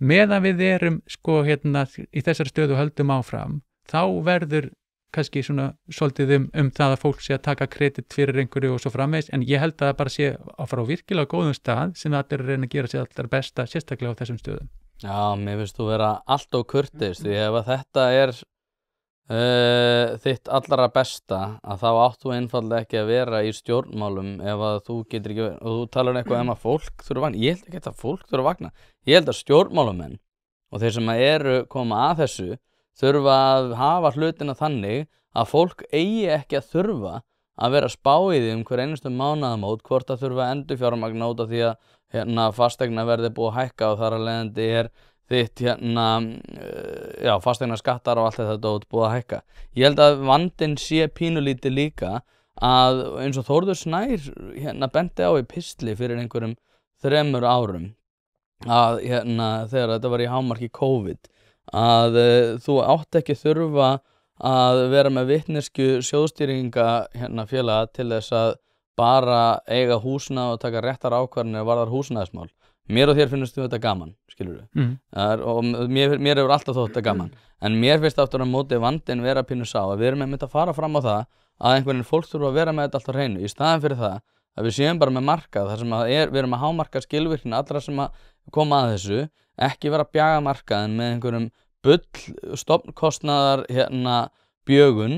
Meðan við erum í þessari stöðu höldum áfram, þá verður kannski svolítið það að fólk sé að taka kredit fyrir einhverju og svo framvegis, en ég held að það bara sé að fara á virkilega góðum stað sem allir reyna að gera sér allra besta, sérstaklega á þessum stöðum. Já, mér finnst þú vera allt og kurteis því ef að þetta þitt allra besta að þá áttu einfaldlega ekki að vera í stjórnmálum ef að þú getur ekki og þú talar eitthvað að fólk þurfa að vakna. Ég held ekki að fólk þurfa að vakna. Ég held að stjórnmálamenn og þeir sem koma að þessu þurfa að hafa hlutina þannig að fólk eigi ekki að þurfa að vera spáið hver einustu mánaðamót hvort að þurfa að endurfjármagna út af því að fasteignaverð búið að hækka og þar af leiðandi þitt fasteigna skattar og allt þetta búið að hækka. Ég held að vandinn sé pínulítið líka að eins og Þórður Snær bendi á í pistli fyrir einhverjum 3 árum að þegar þetta var í hámarki COVID að þú átt ekki þurfa að vera með vitneskju sjóðstýringa félaga til þess að bara eiga húsnæði og taka réttar ákvarðanir varðar húsnæðismál. Mér og þér finnst þetta gaman, skilurðu. Og mér hefur alltaf þótt þetta gaman. En mér finnst aftur á móti vandinn vera pínu sá að við erum einmitt að fara fram á það að einhvern veginn fólk þurfa að vera með þetta alltaf hreinu í staðinn fyrir það að við séum bara með markað þar sem að við erum að hámarka skilvirkni allra sem að koma að þessu, ekki vera að bjaga markaðin með einhverjum bull stofnkostnaðar bjögun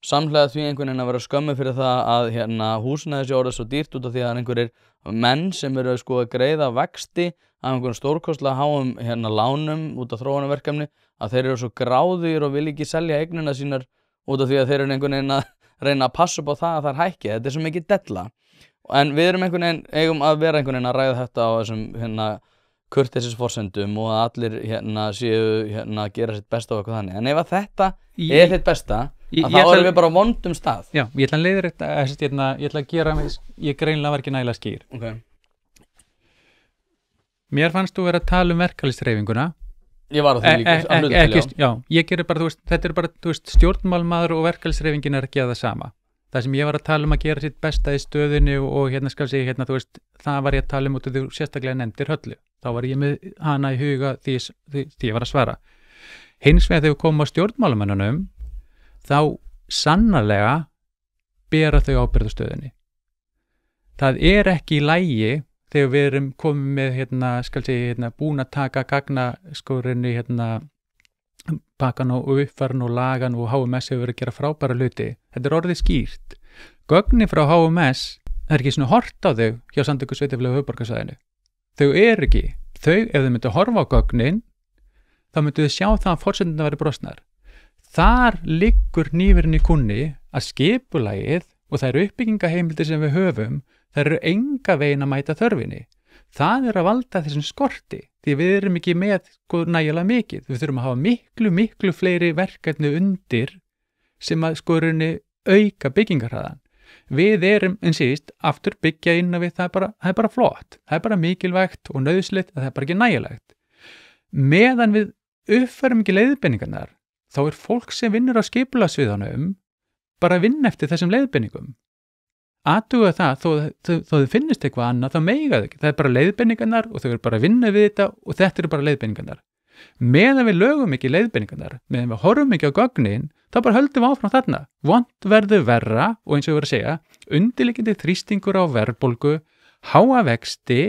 samhlega því einhvern veginn að vera skömmu fyrir það að húsnæði sé orðið svo dýrt út af því að það einhverjir menn sem eru sko að greiða vexti af einhverjum stórkostlega háum lánum út af þróunarverkefni að þeir eru svo gráðugir og vil ekki selja eignina sínar út af því að þeir eru einhvern veginn að reyna að passa upp á það að það hækki. Þetta er svo mikið della. En við erum einhvern veginn, eigum að vera einhvern veginn að ræða þetta á þessum kurteisisforsendum og að allir séu að gera sitt besta og eitthvað þannig. En ef að þetta er þitt besta, að þá erum við bara á vondum stað. Já, ég ætla að leiða þetta, ég ætla að gera, ég greinilega var ekki nægilega skýr. Okay. Mér fannst þú vera að tala verkalýðshreyfinguna. Ég var á því líka, að hluta til, já. Ég gerir bara, þetta er bara, stjórnmálmaður og verkalýðshreyfingin er ekki að það sama. Það sem ég var að tala að gera sitt besta í stöðunni og skal segja, það var ég að tala út og þú sérstaklega nefndir Höllu. Þá var ég með hana í huga því ég var að svara. Hins vegar þegar við komum á stjórnmálamönnunum, þá sannarlega bera þau ábyrgð á stöðunni. Það er ekki í lagi þegar við erum komið með, búin að taka gagnaskórinni, pakkan og uppfarin og lagan og HMS hefur verið að gera frábæra hluti. Þetta er orðið skýrt. Gögnin frá HMS er ekki svona hort á þau hjá Samtökum sveitarfélaga á höfuðborgarsvæðinu. Þau eru ekki. Ef þau myndu horfa á gögnin, þá myndu þau sjá það að forsendurnar væri brostnar. Þar liggur hnífurinn í kúnni að skipulagið og þær uppbyggingaheimildir sem við höfum, þær eru enga veginn að mæta þörfinni. Það er að valda þessum skorti, því við erum ekki með nægilega mikið. Við þurfum að hafa miklu fleiri verkefni undir sem að auka byggingarhraðan. Við erum, aftur byggja inn að við, það er bara flott. Það er bara mikilvægt og nauðsynlegt, það er bara ekki nægilegt. Meðan við uppfærum ekki leiðbeiningarnar, þá er fólk sem vinnur á skipulagssviðunum bara að vinna eftir þessum leiðbeiningum. Athuga það, þó þau finnist eitthvað annað, þá mega þau ekki. Það er bara leiðbeiningarnar og þau eru bara að vinna við þetta og þetta eru bara leiðbeiningarnar. Meðan við lögum ekki leiðbeiningarnar, meðan við horfum ekki á gögnin, þá bara höldum við áfram þarna. Vont verður verra og eins og við erum að segja, undirliggjandi þrýstingur á verðbólgu, háa vexti,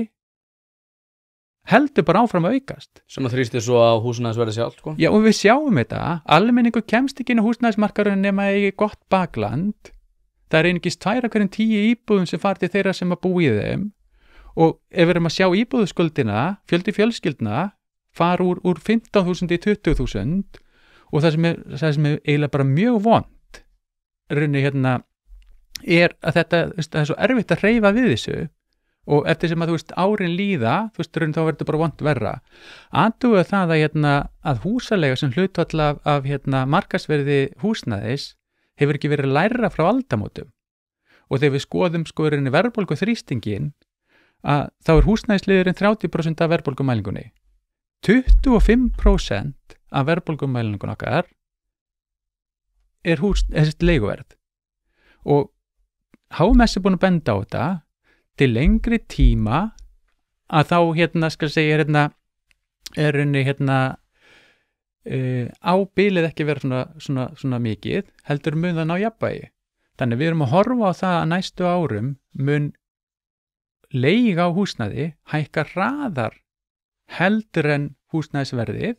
heldur bara áfram að aukast. Sem að þrýstir svo á húsnæðisverði sjálft, sko? Já, og við sjáum þetta. Almenningur kemst ekki inn á húsnæðismarkaðurinn nema í gott bakland. Það er einungis 2 af hverjum 10 íbúðum sem fara til þeirra sem að búa í þeim og ef við erum að sjá íbúðuskuldina, fjöldi fjölskyldna fara úr 15.000 í 20.000 og það sem er eiginlega bara mjög vont er að þetta það er svo erfitt að hreyfa við þessu og eftir sem að árin líða þá verður þetta bara vont verra. Athuga það að húsaleiga sem hlutfall af markaðsverði húsnæðis hefur ekki verið lægra frá aldamótum og þegar við skoðum verðbólgu þrýstingin að þá er húsnæðisliðurinn 30% af verðbólgumælingunni 25% af verðbólgumælingun okkar er leiguverð og HMS er búin að benda á þetta til lengri tíma að þá skal segja ábilið ekki vera svona mikið, heldur mun það ná jafnvægi. Þannig við erum að horfa á það að næstu árum mun leiga á húsnæði hækka hraðar heldur en húsnæðisverðið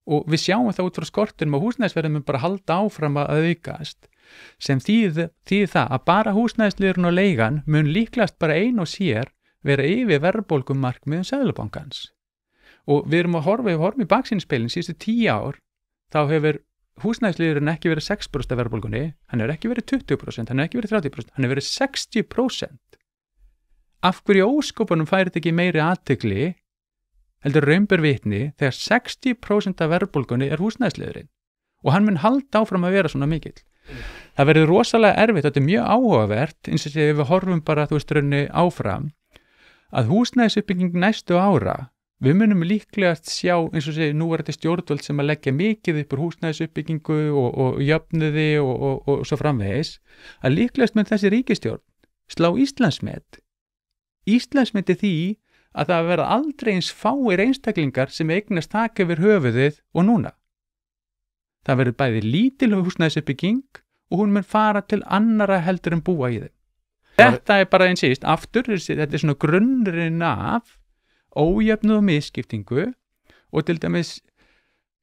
og við sjáum það út frá skortunum að húsnæðisverðið mun bara halda áfram að aukast sem þýðir það að bara húsnæðisliðurinn og leigan mun líklegast bara ein og sér vera yfir verðbólgumarkmiðum Seðlabankans. Og við erum að horfa í baksýnisspegilinn síðustu 10 ár, þá hefur húsnæðisliðurinn ekki verið 6% af verðbólgunni, hann hefur ekki verið 20%, hann hefur ekki verið 30%, hann hefur verið 60%. Af hverju óskopunum færi þetta ekki meiri athygli, heldur raun ber vitni, þegar 60% af verðbólgunni er húsnæðisliðurinn. Og hann mun halda áfram að vera svona mikill. Það verður rosalega erfitt, þetta er mjög áhugavert, eins og við horfum bara, raunni áfram, að húsnæðisuppbygging næstu ára, við munum líklegast sjá, eins og segja, nú þetta stjórnvöld sem að leggja mikið upp úr húsnæðisuppbyggingu og jöfnuði og svo framvegis, að líklegast mun þessi ríkisstjórn slá Íslandsmeti því að það verða aldrei eins fáir einstaklingar sem eignast taka yfir höfuðið og núna. Það verður bæði lítil húsnæðisuppbygging og hún mun fara til annara heldur en búa í þeim. Þetta bara eins síst, aftur, þetta svona grunnurinn af ójöfnuð og misskiptingu og til dæmis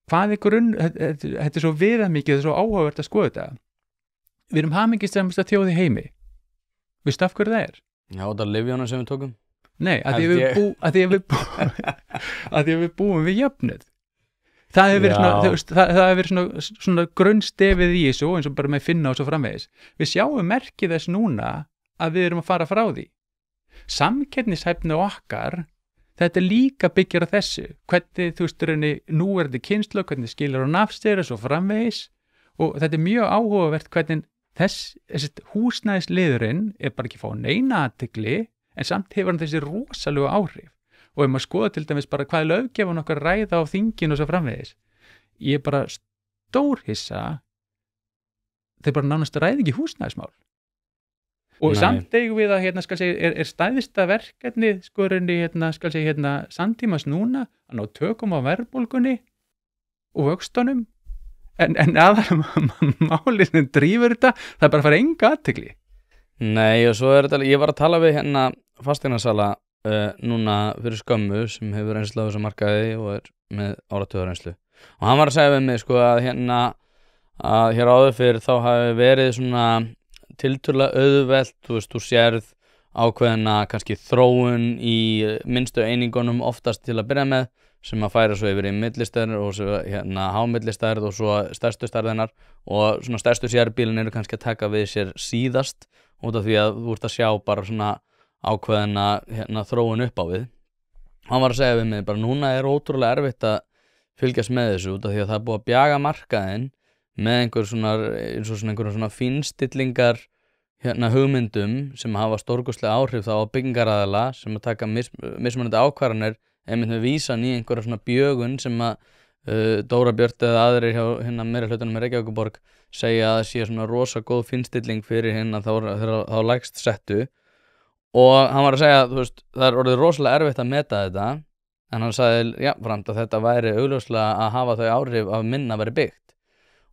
hvað þetta svo viðamikið, þetta svo áhugavert að skoða þetta. Við erum hamingjusamasta þjóð í heimi. Veistu af hverju það er? Já, þetta lyfjana sem við tókum. Nei, að því að við búum við jöfnuð. Það hefur verið svona grunnstefið í þessu eins og bara með finna og svo framvegis. Við sjáum merkið þess núna að við erum að fara frá því. Samkeppnishæfni okkar, þetta líka byggir á þessu. Hvernig, nú þetta kynslóð, hvernig skilur á nafstir og svo framvegis og þetta mjög áhugavert hvernig þessi húsnæðisliðurinn bara ekki fá neina athygli en samt hefur hann þessi rosalegu áhrif. Og maður skoða til dæmis bara hvað löggjöfun okkar ræða á þinginu og svo framvegis. Ég bara stórhissa, þeir bara nánast ræði ekki húsnæðismál. Og samt eigum við að, er stæðista verkefni, samtímas núna, að ná tökum á verðbólgunni og vöxtunum, en málið sem drífur þetta, það bara fara enga athygli. Nei, og svo þetta, ég var að tala við fasteignasala núna fyrir skömmu sem hefur reynslu á þessu markaði og með áratugarreynslu og hann var að segja við mig að hér áður fyrir þá hafi verið svona tiltölulega auðvelt, þú sérð ákveðina kannski þróun í minnstu einingunum oftast til að byrja með sem að færa svo yfir í millistærð og svo hámillistærð og svo stærstu stærðinar og svona stærstu sérbílin eru kannski að taka við sér síðast út af því að þú ert að sjá bara svona ákveðina þróun upp á við. Hann var að segja við mig bara núna er ótrúlega erfitt að fylgjast með þessu út af því að það er búið að bjaga markaðinn með einhver svona fínstillingar hugmyndum sem hafa stórkostlega áhrif þá á byggingaraðila sem að taka mismunandi ákvarðanir einmitt með vísan í einhverja svona bjögun sem að Dóra Björt eða aðrir hjá meirihlutanum í Reykjavíkurborg segja að það sé svona rosa góð fínstilling fyrir þá lægst settu. Og hann var að segja, það er orðið rosalega erfitt að meta þetta, en hann sagði jafnframt að þetta væri augljóslega að hafa þau áhrif að minna veri byggt.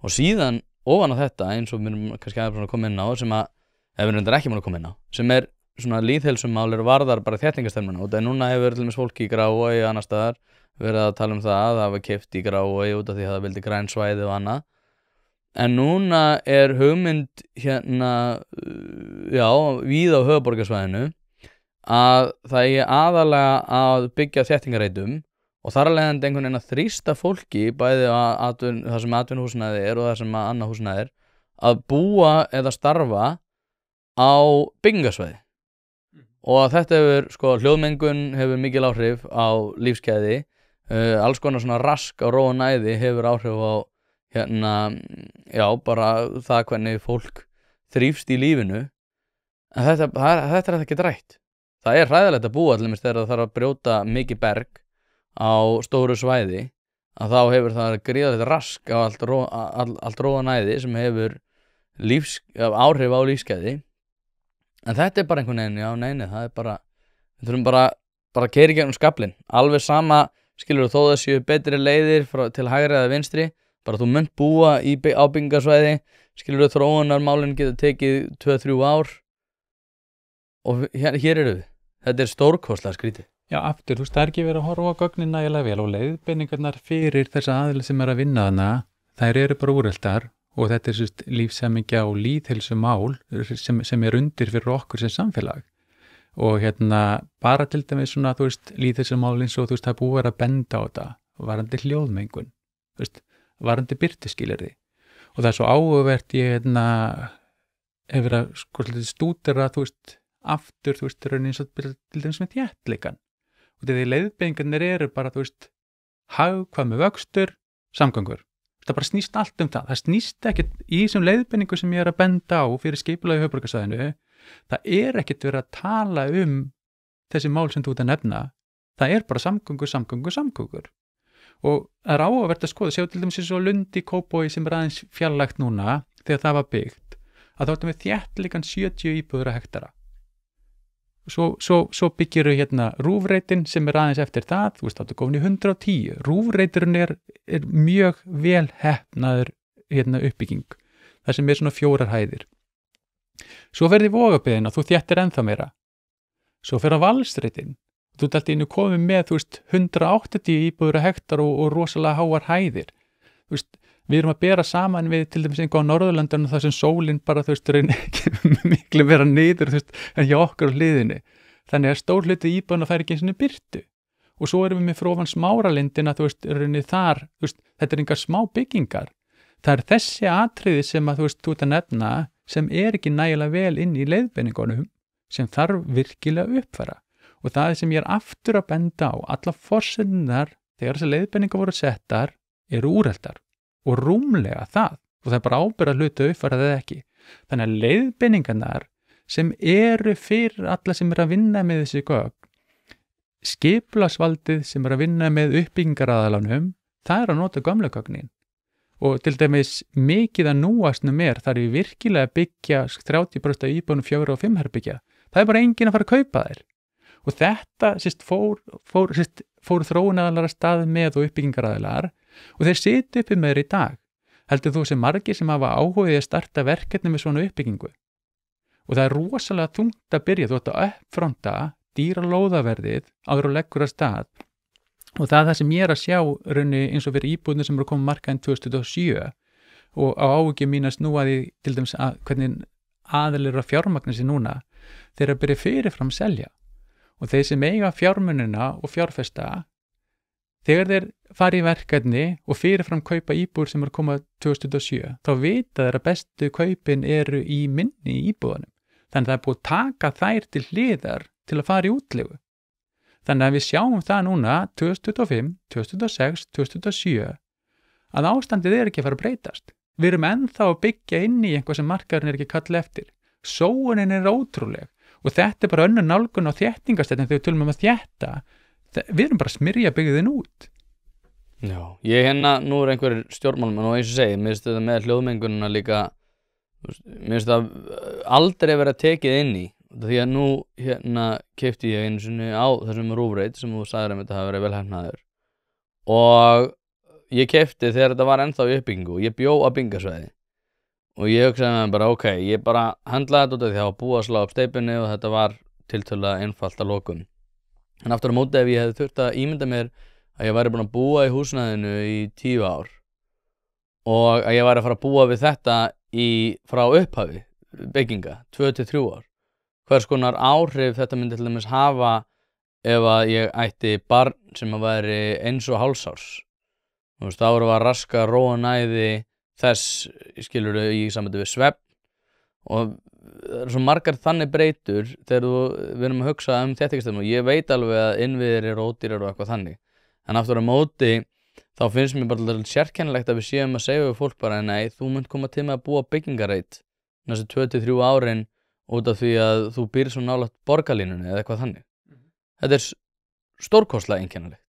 Og síðan ofan á þetta, eins og við erum kannski aðeins að koma inn á, sem að, ef við erum ekki múin að koma inn á, sem er svona lýðheilsumál varðar bara þéttingastefnuna. Og það núna hefur til dæmis fólki í Graóvogi og annars staðar verið að tala um það að það hafa keypt í Graóvogi út af því að það vildi græn svæði og annað. En núna er hugmynd víða á höfuðborgarsvæðinu að það er aðalega að byggja þéttingareitum og þar alveg einhvern veginn að þrýsta fólki bæði það sem atvinnuhúsnæði er og það sem annað húsnæði er að búa eða starfa á byggingasvæði og að þetta hefur, hljóðmengun hefur mikil áhrif á lífsgæði, alls konar svona rask á ró og næði hefur áhrif á bara það hvernig fólk þrífst í lífinu en þetta er ekki rætt. Það er hræðilegt að búa allir þegar það þarf að brjóta mikið berg á stóru svæði að þá hefur það gríðarlegt rask á allt ró og næði sem hefur áhrif á lífsgæði en þetta er bara einhvern veginn, það er bara við þurfum bara að keyra í gegnum skaflinn alveg sama, skilur þó það séu betri leiðir til hægri eða vinstri bara þú munt búa á byggingasvæði skilur þróunarmálin getur tekið 2-3 ár og hér eru við. Þetta er stórkostlega skrítið. Já, aftur, það er ekki verið að horfa á gögnin nægilega vel og leiðbeiningarnar fyrir þessa aðila sem er að vinna þarna, þær eru bara úreltar og þetta er lífsemingja og lýðheilsumál sem er undir fyrir okkur sem samfélag. Og bara til dæmis svona, lýðheilsumál eins og það er búið að vera að benda á þetta, varandi hljóðmengun, varandi birtuskilyrði. Og það er svo áhugavert ég hef verið að stúdera, aftur, raunin eins og til dæmis með þéttleikan. Og því leiðbeiningarnir eru bara, hagkvæmur vöxtur, samgangur. Það bara snýst allt um það. Það snýst ekkert í þessum leiðbeiningu sem ég er að benda á fyrir skipulagi höfuðborgarsvæðinu. Það er ekkert verið að tala um þessi mál sem þú ert að nefna, það er bara samgöngur og það er áhugavert að skoða, sjá til dæmis eins og Lundi Kópavogi sem er aðeins fjarlægt núna þegar það var byggt, að þá ertum við þéttleikan 70 íbúðir á hektara. Svo byggiru hérna rúfreitin sem er aðeins eftir það, þú veist, þá er komin í 110. Rúfreiturinn er mjög vel heppnaður hérna uppbygging, það sem er svona 4 hæðir. Svo ferði Vogabyggðina, þú þéttir ennþá meira. Svo fer á Valsreitin, þú ert alltaf komið með, þú veist, 180 íbúðir á hektar og rosalega háar hæðir. Þú veist, við erum að bera saman við til dæmis einhvað á Norðurlöndunum þar sem sólin bara, þú veist, reynir ekki miklu vera niður, þú veist, en hjá okkur á hliðinni. Þannig að stór hluti íbúðina fær ekki eins og birtu. Og svo erum við með fyrir ofan Smáralindina, þú veist, reynir þar, þú veist, þetta er engar smá byggingar. Það er þessi atriði sem að, þú veist, þú ert að nefna sem er ekki nægilega vel inn í leiðbeiningunum sem þarf virkilega uppfæra. Og það sem ég er aftur að benda á, alla forsendunar þegar þessar leiðbeiningar voru settar eru úreltar og rúmlega það og það er bara ábyrgð að hluta uppfærað eða ekki. Þannig að leiðbeiningarnar sem eru fyrir alla sem er að vinna með þessi gögn, skipulagsvaldið sem er að vinna með uppbyggingaraðalanum, það er að nota gömlu gögnin. Og til dæmis mikið að núastnum þar er virkilega að byggja 30% íbúðum 4 og 5 herbyggja. Það er bara enginn að fara að kaupa þær. Og þetta fór þróunaraðalar að stað með og uppbyggingaraðalar og þeir sitja uppi með þeir í dag. Heldur þú sem margir sem hafa áhugið að starta verkefni með svona uppbyggingu. Og það er rosalega þungt að byrja, þú ætti að uppfronta dýra lóðaverðið áður og leggur að stað. Og það sem ég er að sjá raunni eins og fyrir íbúðinu sem eru komið markaðin 2007 og á áhugið mín að snúa því til dæmis að hvernig aðilir að fjármagna sig núna, þeir að byrja fyrirfram selja. Og þeir sem eiga fjármunina og fjárfesta, þegar þeir fara í verkefni og fyrirfram kaupa íbúður sem eru komað 2007, þá vita þeir að bestu kaupin eru í minni íbúðunum. Þannig að það er búið að taka þær til hliðar til að fara í útleigu. Þannig að við sjáum það núna 2025, 2026, 2027 að ástandið er ekki að fara að breytast. Við erum ennþá að byggja inn í eitthvað sem markaðurinn er ekki kall eftir. Sóunin er ótrúleg og þetta er bara önnur nálgun á þéttingastettin þegar við tölum að þétta. Við erum bara að smyrja byggðin út. Já, ég nú er einhver stjórnmálamenn og eins og segi, mér finnst þetta með hljóðmengununa líka, mér finnst það aldrei vera tekið inn í. Því að nú keypti ég einu sinni á þessum rúfreit sem þú sagðir að þetta hafi verið vel heppnaður og ég keypti þegar þetta var ennþá í uppbyggingu og ég bjó á byggingasvæði og ég hugsaði með bara ok, ég bara handlaði þetta út af því að það var búið að slá upp steypunni og þetta var tiltölulega einfalt að lokum. En aftur á móti ef ég hefði þurft að ímynda mér að ég væri búin að búa í húsnæðinu í 10 ár og að ég væri að fara að búa við þetta frá upphafi bygginga 2-3 ár. Hvers konar áhrif þetta myndi til dæmis hafa ef að ég ætti barn sem að væri 1,5 árs. Þú veist, þá erum við að raska ró og næði þess, skilurðu, í sambandi við svefn og það eru svo margar þannig breytur þegar við erum að hugsa þéttingastöðum og ég veit alveg að innviðir eru ódýrar og eitthvað þannig. En aftur á móti þá finnst mér bara sérkennilegt að við séum að segja við fólk bara nei, þú munt koma til með að búa byggingareit næstu 2-3 árin út af því að þú býr svo nálægt borgarlínunni eða eitthvað þannig. Þetta er stórkostlega einkennilegt.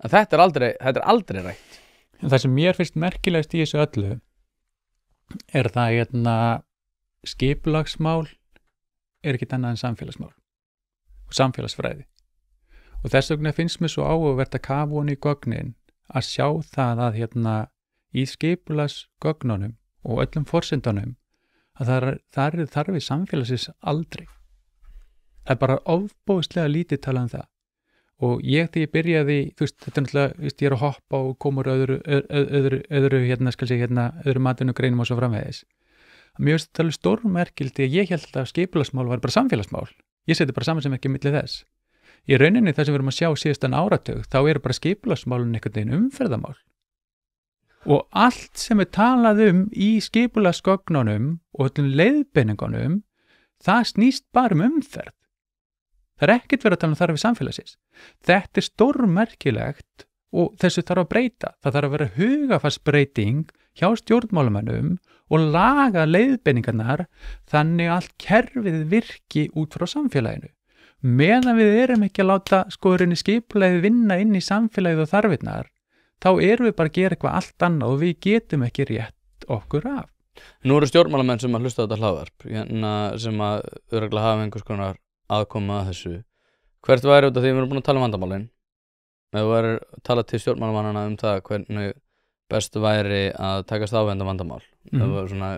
En þetta er aldrei rætt. En það sem mér finnst merkilegast í þessu öllu er það skipulagsmál er ekkert annað en samfélagsmál og samfélagsfræði. Og þess vegna finnst mér svo áhugavert að kafa ofan í gögnin að sjá það að í skipulagsgögnunum og öllum forsendunum að það er þarfið samfélagsins aldrei. Það er bara ofbóðslega lítið talað það. Og þegar ég byrjaði, þú veist, þetta er náttúrulega, ég er að hoppa og koma úr öðru matvinnugreinum og svo framvegis. Mér finnst þetta alveg stórmerkildi að ég held að skipulagsmál var bara samfélagsmál. Ég seti bara saman sem ekki milli þess. Í rauninni það sem við erum að sjá síðastan áratug, þá eru bara skipulagsmálun einhvern veginn umferðamál. Og allt sem er talað í skipulagsgögnunum og öllum leiðbeiningunum, það snýst bara umferð. Það er ekkert verið að tala þarfir samfélagsins. Þetta er stórmerkilegt og þessu þarf að breyta. Það þarf að vera hugafarsbreyting hjá stjórnmálamönnum og laga leiðbeiningarnar þannig að allt kerfið virki út frá samfélaginu. meðan við erum ekki að láta skoðurinni skipulagið vinna inn í samfélagið og þarfirnar, þá erum við bara að gera eitthvað allt annað og við getum ekki rétt okkur af. Nú eru stjórnmálamenn sem að hlusta á þetta hlaðvarp, sem að örugglega hafa einhvers konar aðkoma að þessu. Hvert væri út af því við erum búin að tala um vandamálin? Ef þú væri að tala til stjórnmálamannana um það hvernig best væri að takast á við þetta vandamál. Það var svona,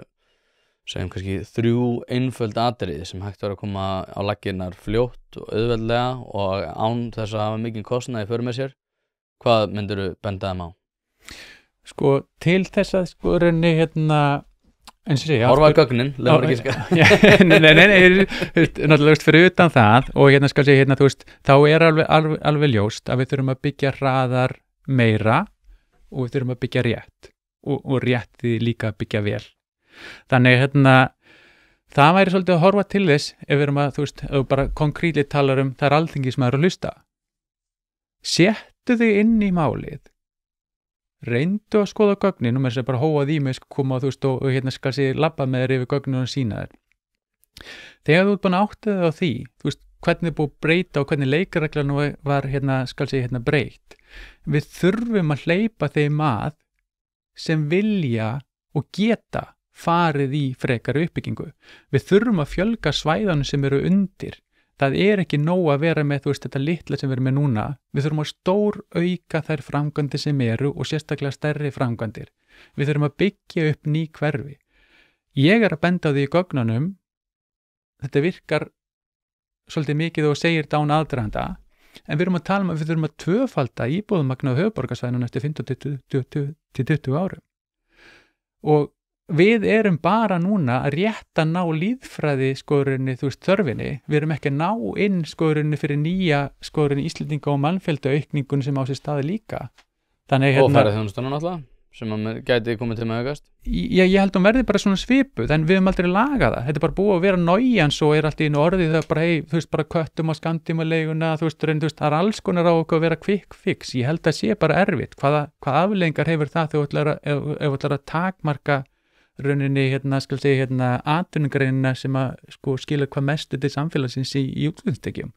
segjum kannski 3 einföld atriði sem hægt var að koma á laggirnar fljótt og auðveldlega og án þess að hafa mikinn kostnað í för með sér. Hvað myndirðu benda þeim á? Sko, til þess að sko reyni eins og segja Horfa á gögnin, lefur ekki skar. Nei, náttúrulega fyrir utan það og skal segja, þú veist, þá er alveg ljóst að við þurfum að byggja hraðar meira og við þurfum að byggja rétt og rétti líka að byggja vel. Þannig það væri svolítið að horfa til þess ef við erum að, þú veist, ef við bara konkrítið talar það er Alþingi sem er að hlusta. Settu þig inn í málið, reyndu að skoða gögnin og með þess að bara hóa því með koma þú veist og skal sé labba með þér yfir gögnin og sína þér. Þegar þú ert búin að átta þig á því, þú veist, hvernig er búið að breyta og hvernig leikreglan var skal sé breytt. Við þurfum að hleypa þeim að sem vilja og geta farið í frekari uppbyggingu. Við þurfum að fjölga svæðanum sem eru undir. Það er ekki nóg að vera með, þú veist, þetta litla sem við erum með núna. Við þurfum að stór auka þær framkvæmdir sem eru og sérstaklega stærri framkvæmdir. Við þurfum að byggja upp ný hverfi. Ég er að benda á því í gögnunum, þetta virkar svolítið mikið og segir dán aðdraganda, en við erum að tala um að við þurfum að tvöfalda íbúðamagn á höfuðborgarsvæðinu eftir 15-20 árum. Og við erum bara núna að rétta ná lýðfræði skoðurinni, þú veist, þörfinni. Við erum ekki að ná inn skoðurinni fyrir nýja skoðurinni Íslendinga og mannfjöldaaukningun sem á sér staði líka. Þannig og ferðaþjónustan náttúrulega, sem að gæti komið til með aukast. Ég held að verði bara svona svipuð, en við höfum aldrei lagað það. Þetta er bara búið að vera nájans og er alltaf inn orðið það bara, þú veist, bara köttum á skammtímaleiguna, þú veist, það er alls konar á okkur að vera quick fix. Ég held að sé bara erfitt. Hvað afleiðingar hefur það þegar þú ætlar að takmarka rauninni, skal segja, atvinnugreinina sem að skila hvað mestu til samfélagsins í útflutningstekjum.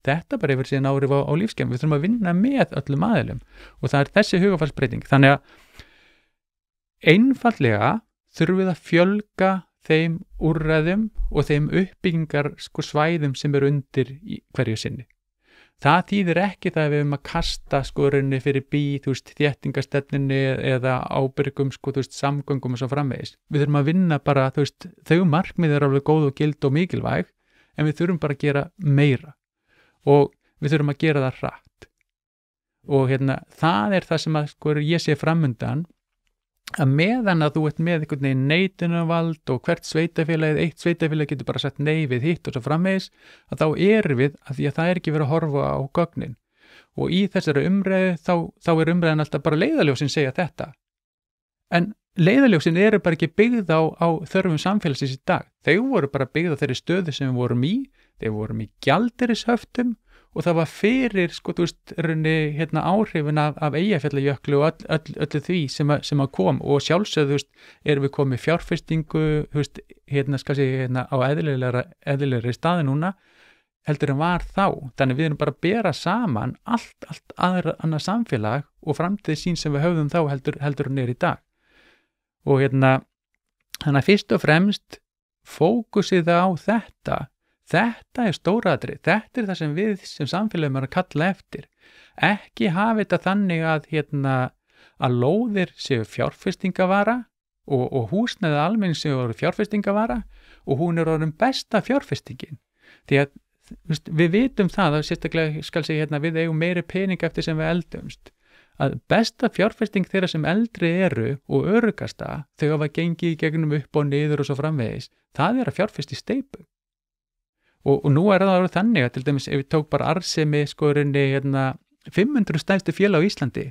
Þetta bara hefur síðan áhrif á lífsgæðum. Við þurfum að vinna með öllum aðilum og það er þessi hugarfarsbreyting. Þannig að einfaldlega þurfum við að fjölga þeim úrræðum og þeim uppbyggingar svæðum sem eru undir í hverju sinni. Það þýðir ekki það að við höfum að kasta rauninni fyrir þú veist, þéttingastefnunni eða ábyrgum þú veist, samgöngum og svo framvegis. Við þurfum að vinna bara, þú veist, þau markmið er alveg góð og gild og mikilvæg, en við þurfum bara að gera meira og við þurfum að gera það hratt. Og það er það sem að ég sé framundan, að meðan að þú ert með einhvern veginn neitunarvald og hvert eitt sveitafélag getur bara sett nei við hitt og svo framvegis, að þá erum við, að því að það er ekki verið að horfa á gögnin. Og í þessari umræðu, þá er umræðan alltaf bara leiðarljósin segja þetta. En leiðarljósin eru bara ekki byggð á þörfum samfélagsins í dag. Þau voru bara byggð á þeirri stöðu sem við vorum í, þeir vorum í gjaldeyrishöftum og það var fyrir, þú veist, áhrifin af Eyjafjallajökli og öllu því sem að kom og sjálfsögðu, þú veist, erum við komið fjárfestingu, þú veist, á eðlilegri staði núna, heldur en var þá. Þannig við erum bara að bera saman allt annað samfélag og framtíð sín sem við höfðum þá heldur en í dag. Og þannig að fyrst og fremst fókusið á þetta. Þetta er stóraðrið, þetta er það sem við sem samfélagum erum að kalla eftir. Ekki hafa þetta þannig að lóðir séu fjárfestingavara og húsnæði almenning séu fjárfestingavara og hún er orðin besta fjárfestingin. Því að við vitum það, að sérstaklega skal segja við eigum meiri pening eftir sem við eldumst. Að besta fjárfesting þeirra sem eldri eru og öruggasta, þau hafa gengið í gegnum upp og niður og svo framvegis, það er að fjárfesti steypu. Og nú er það þannig að til dæmis ef við tók bara arðsemi 500 stærstu félag á Íslandi,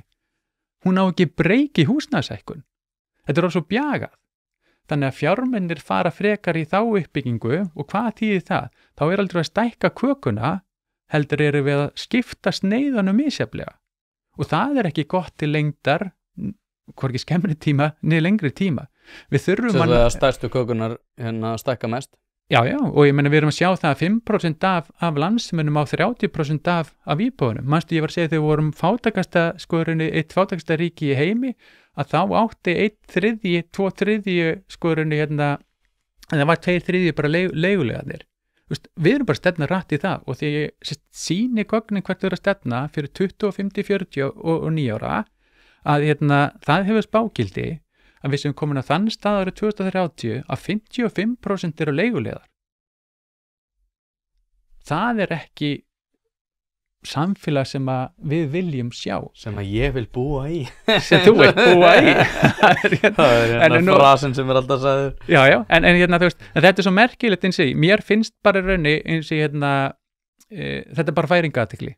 hún á ekki breyki húsnæðishækkun. Þetta er svo bjagað. Þannig að fjármunir fara frekar í þá uppbyggingu og hvað þýðir það? Þá er aldrei að stækka kökuna, heldur eru við að skipta sneiðanum misjafnlega. Og það er ekki gott til lengdar, hvorki skemmri tíma, niður lengri tíma. Við þurfum að stærstu kökunar stækka mest. Já, og ég meina við erum að sjá það að 5% af landsmönnum á 30% af íbúðunum. Manstu, ég var að segja þegar við vorum eitt fátækasta ríki í heimi, að þá átti 2/3 en það var 2/3 bara leigulegarnir. Við erum bara að stefna rætt í það, og því ég sýni gögnin hvert við erum að stefna fyrir 20, 50, 40 og 9 ára, að það hefur spágildi að við sem komin að þann stað árið 2030 að 55% eru leigulegar. Það er ekki samfélag sem að við viljum sjá. Sem að ég vil búa í. Sem þú vilt búa í. Það er frasin sem er alltaf sagður. Já, en þú veist, þetta er svo merkilegt eins og mér finnst bara raunni eins og þetta er bara færingaartikli.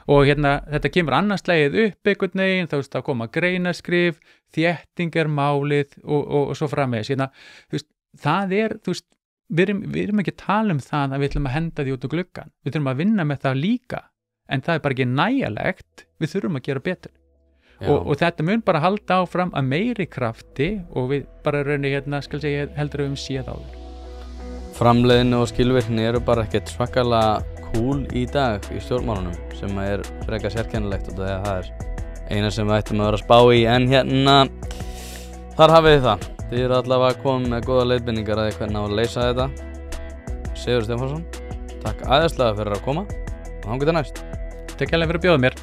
Og þetta kemur annars slegið upp einhvern veginn, þá veist, þá koma greinaskrif, þétting er málið og svo framvegis. Þú veist, það er, þú veist, við erum ekki að tala um það að við ætlum að henda því út úr gluggan. Við þurfum að vinna með það líka, en það er bara ekki nægjanlegt, við þurfum að gera betur. Og þetta mun bara halda áfram að meiri krafti, og við bara raunni skal segja, heldur við séð áður. Framleiðni og skilvirkni eru bara ekkert svakalega cool í dag í stjórnmálunum, sem er frekar sérkennilegt, og það er eina sem við ættum að vera að spá í, en þar hafið þið það. Þið eru allavega komið með góða leiðbeiningar að hvernig á að leysa þetta. Sigurður Stefánsson, takk æðislega fyrir að koma, og þangað til næst. Takk hérlega fyrir að bjóða mér.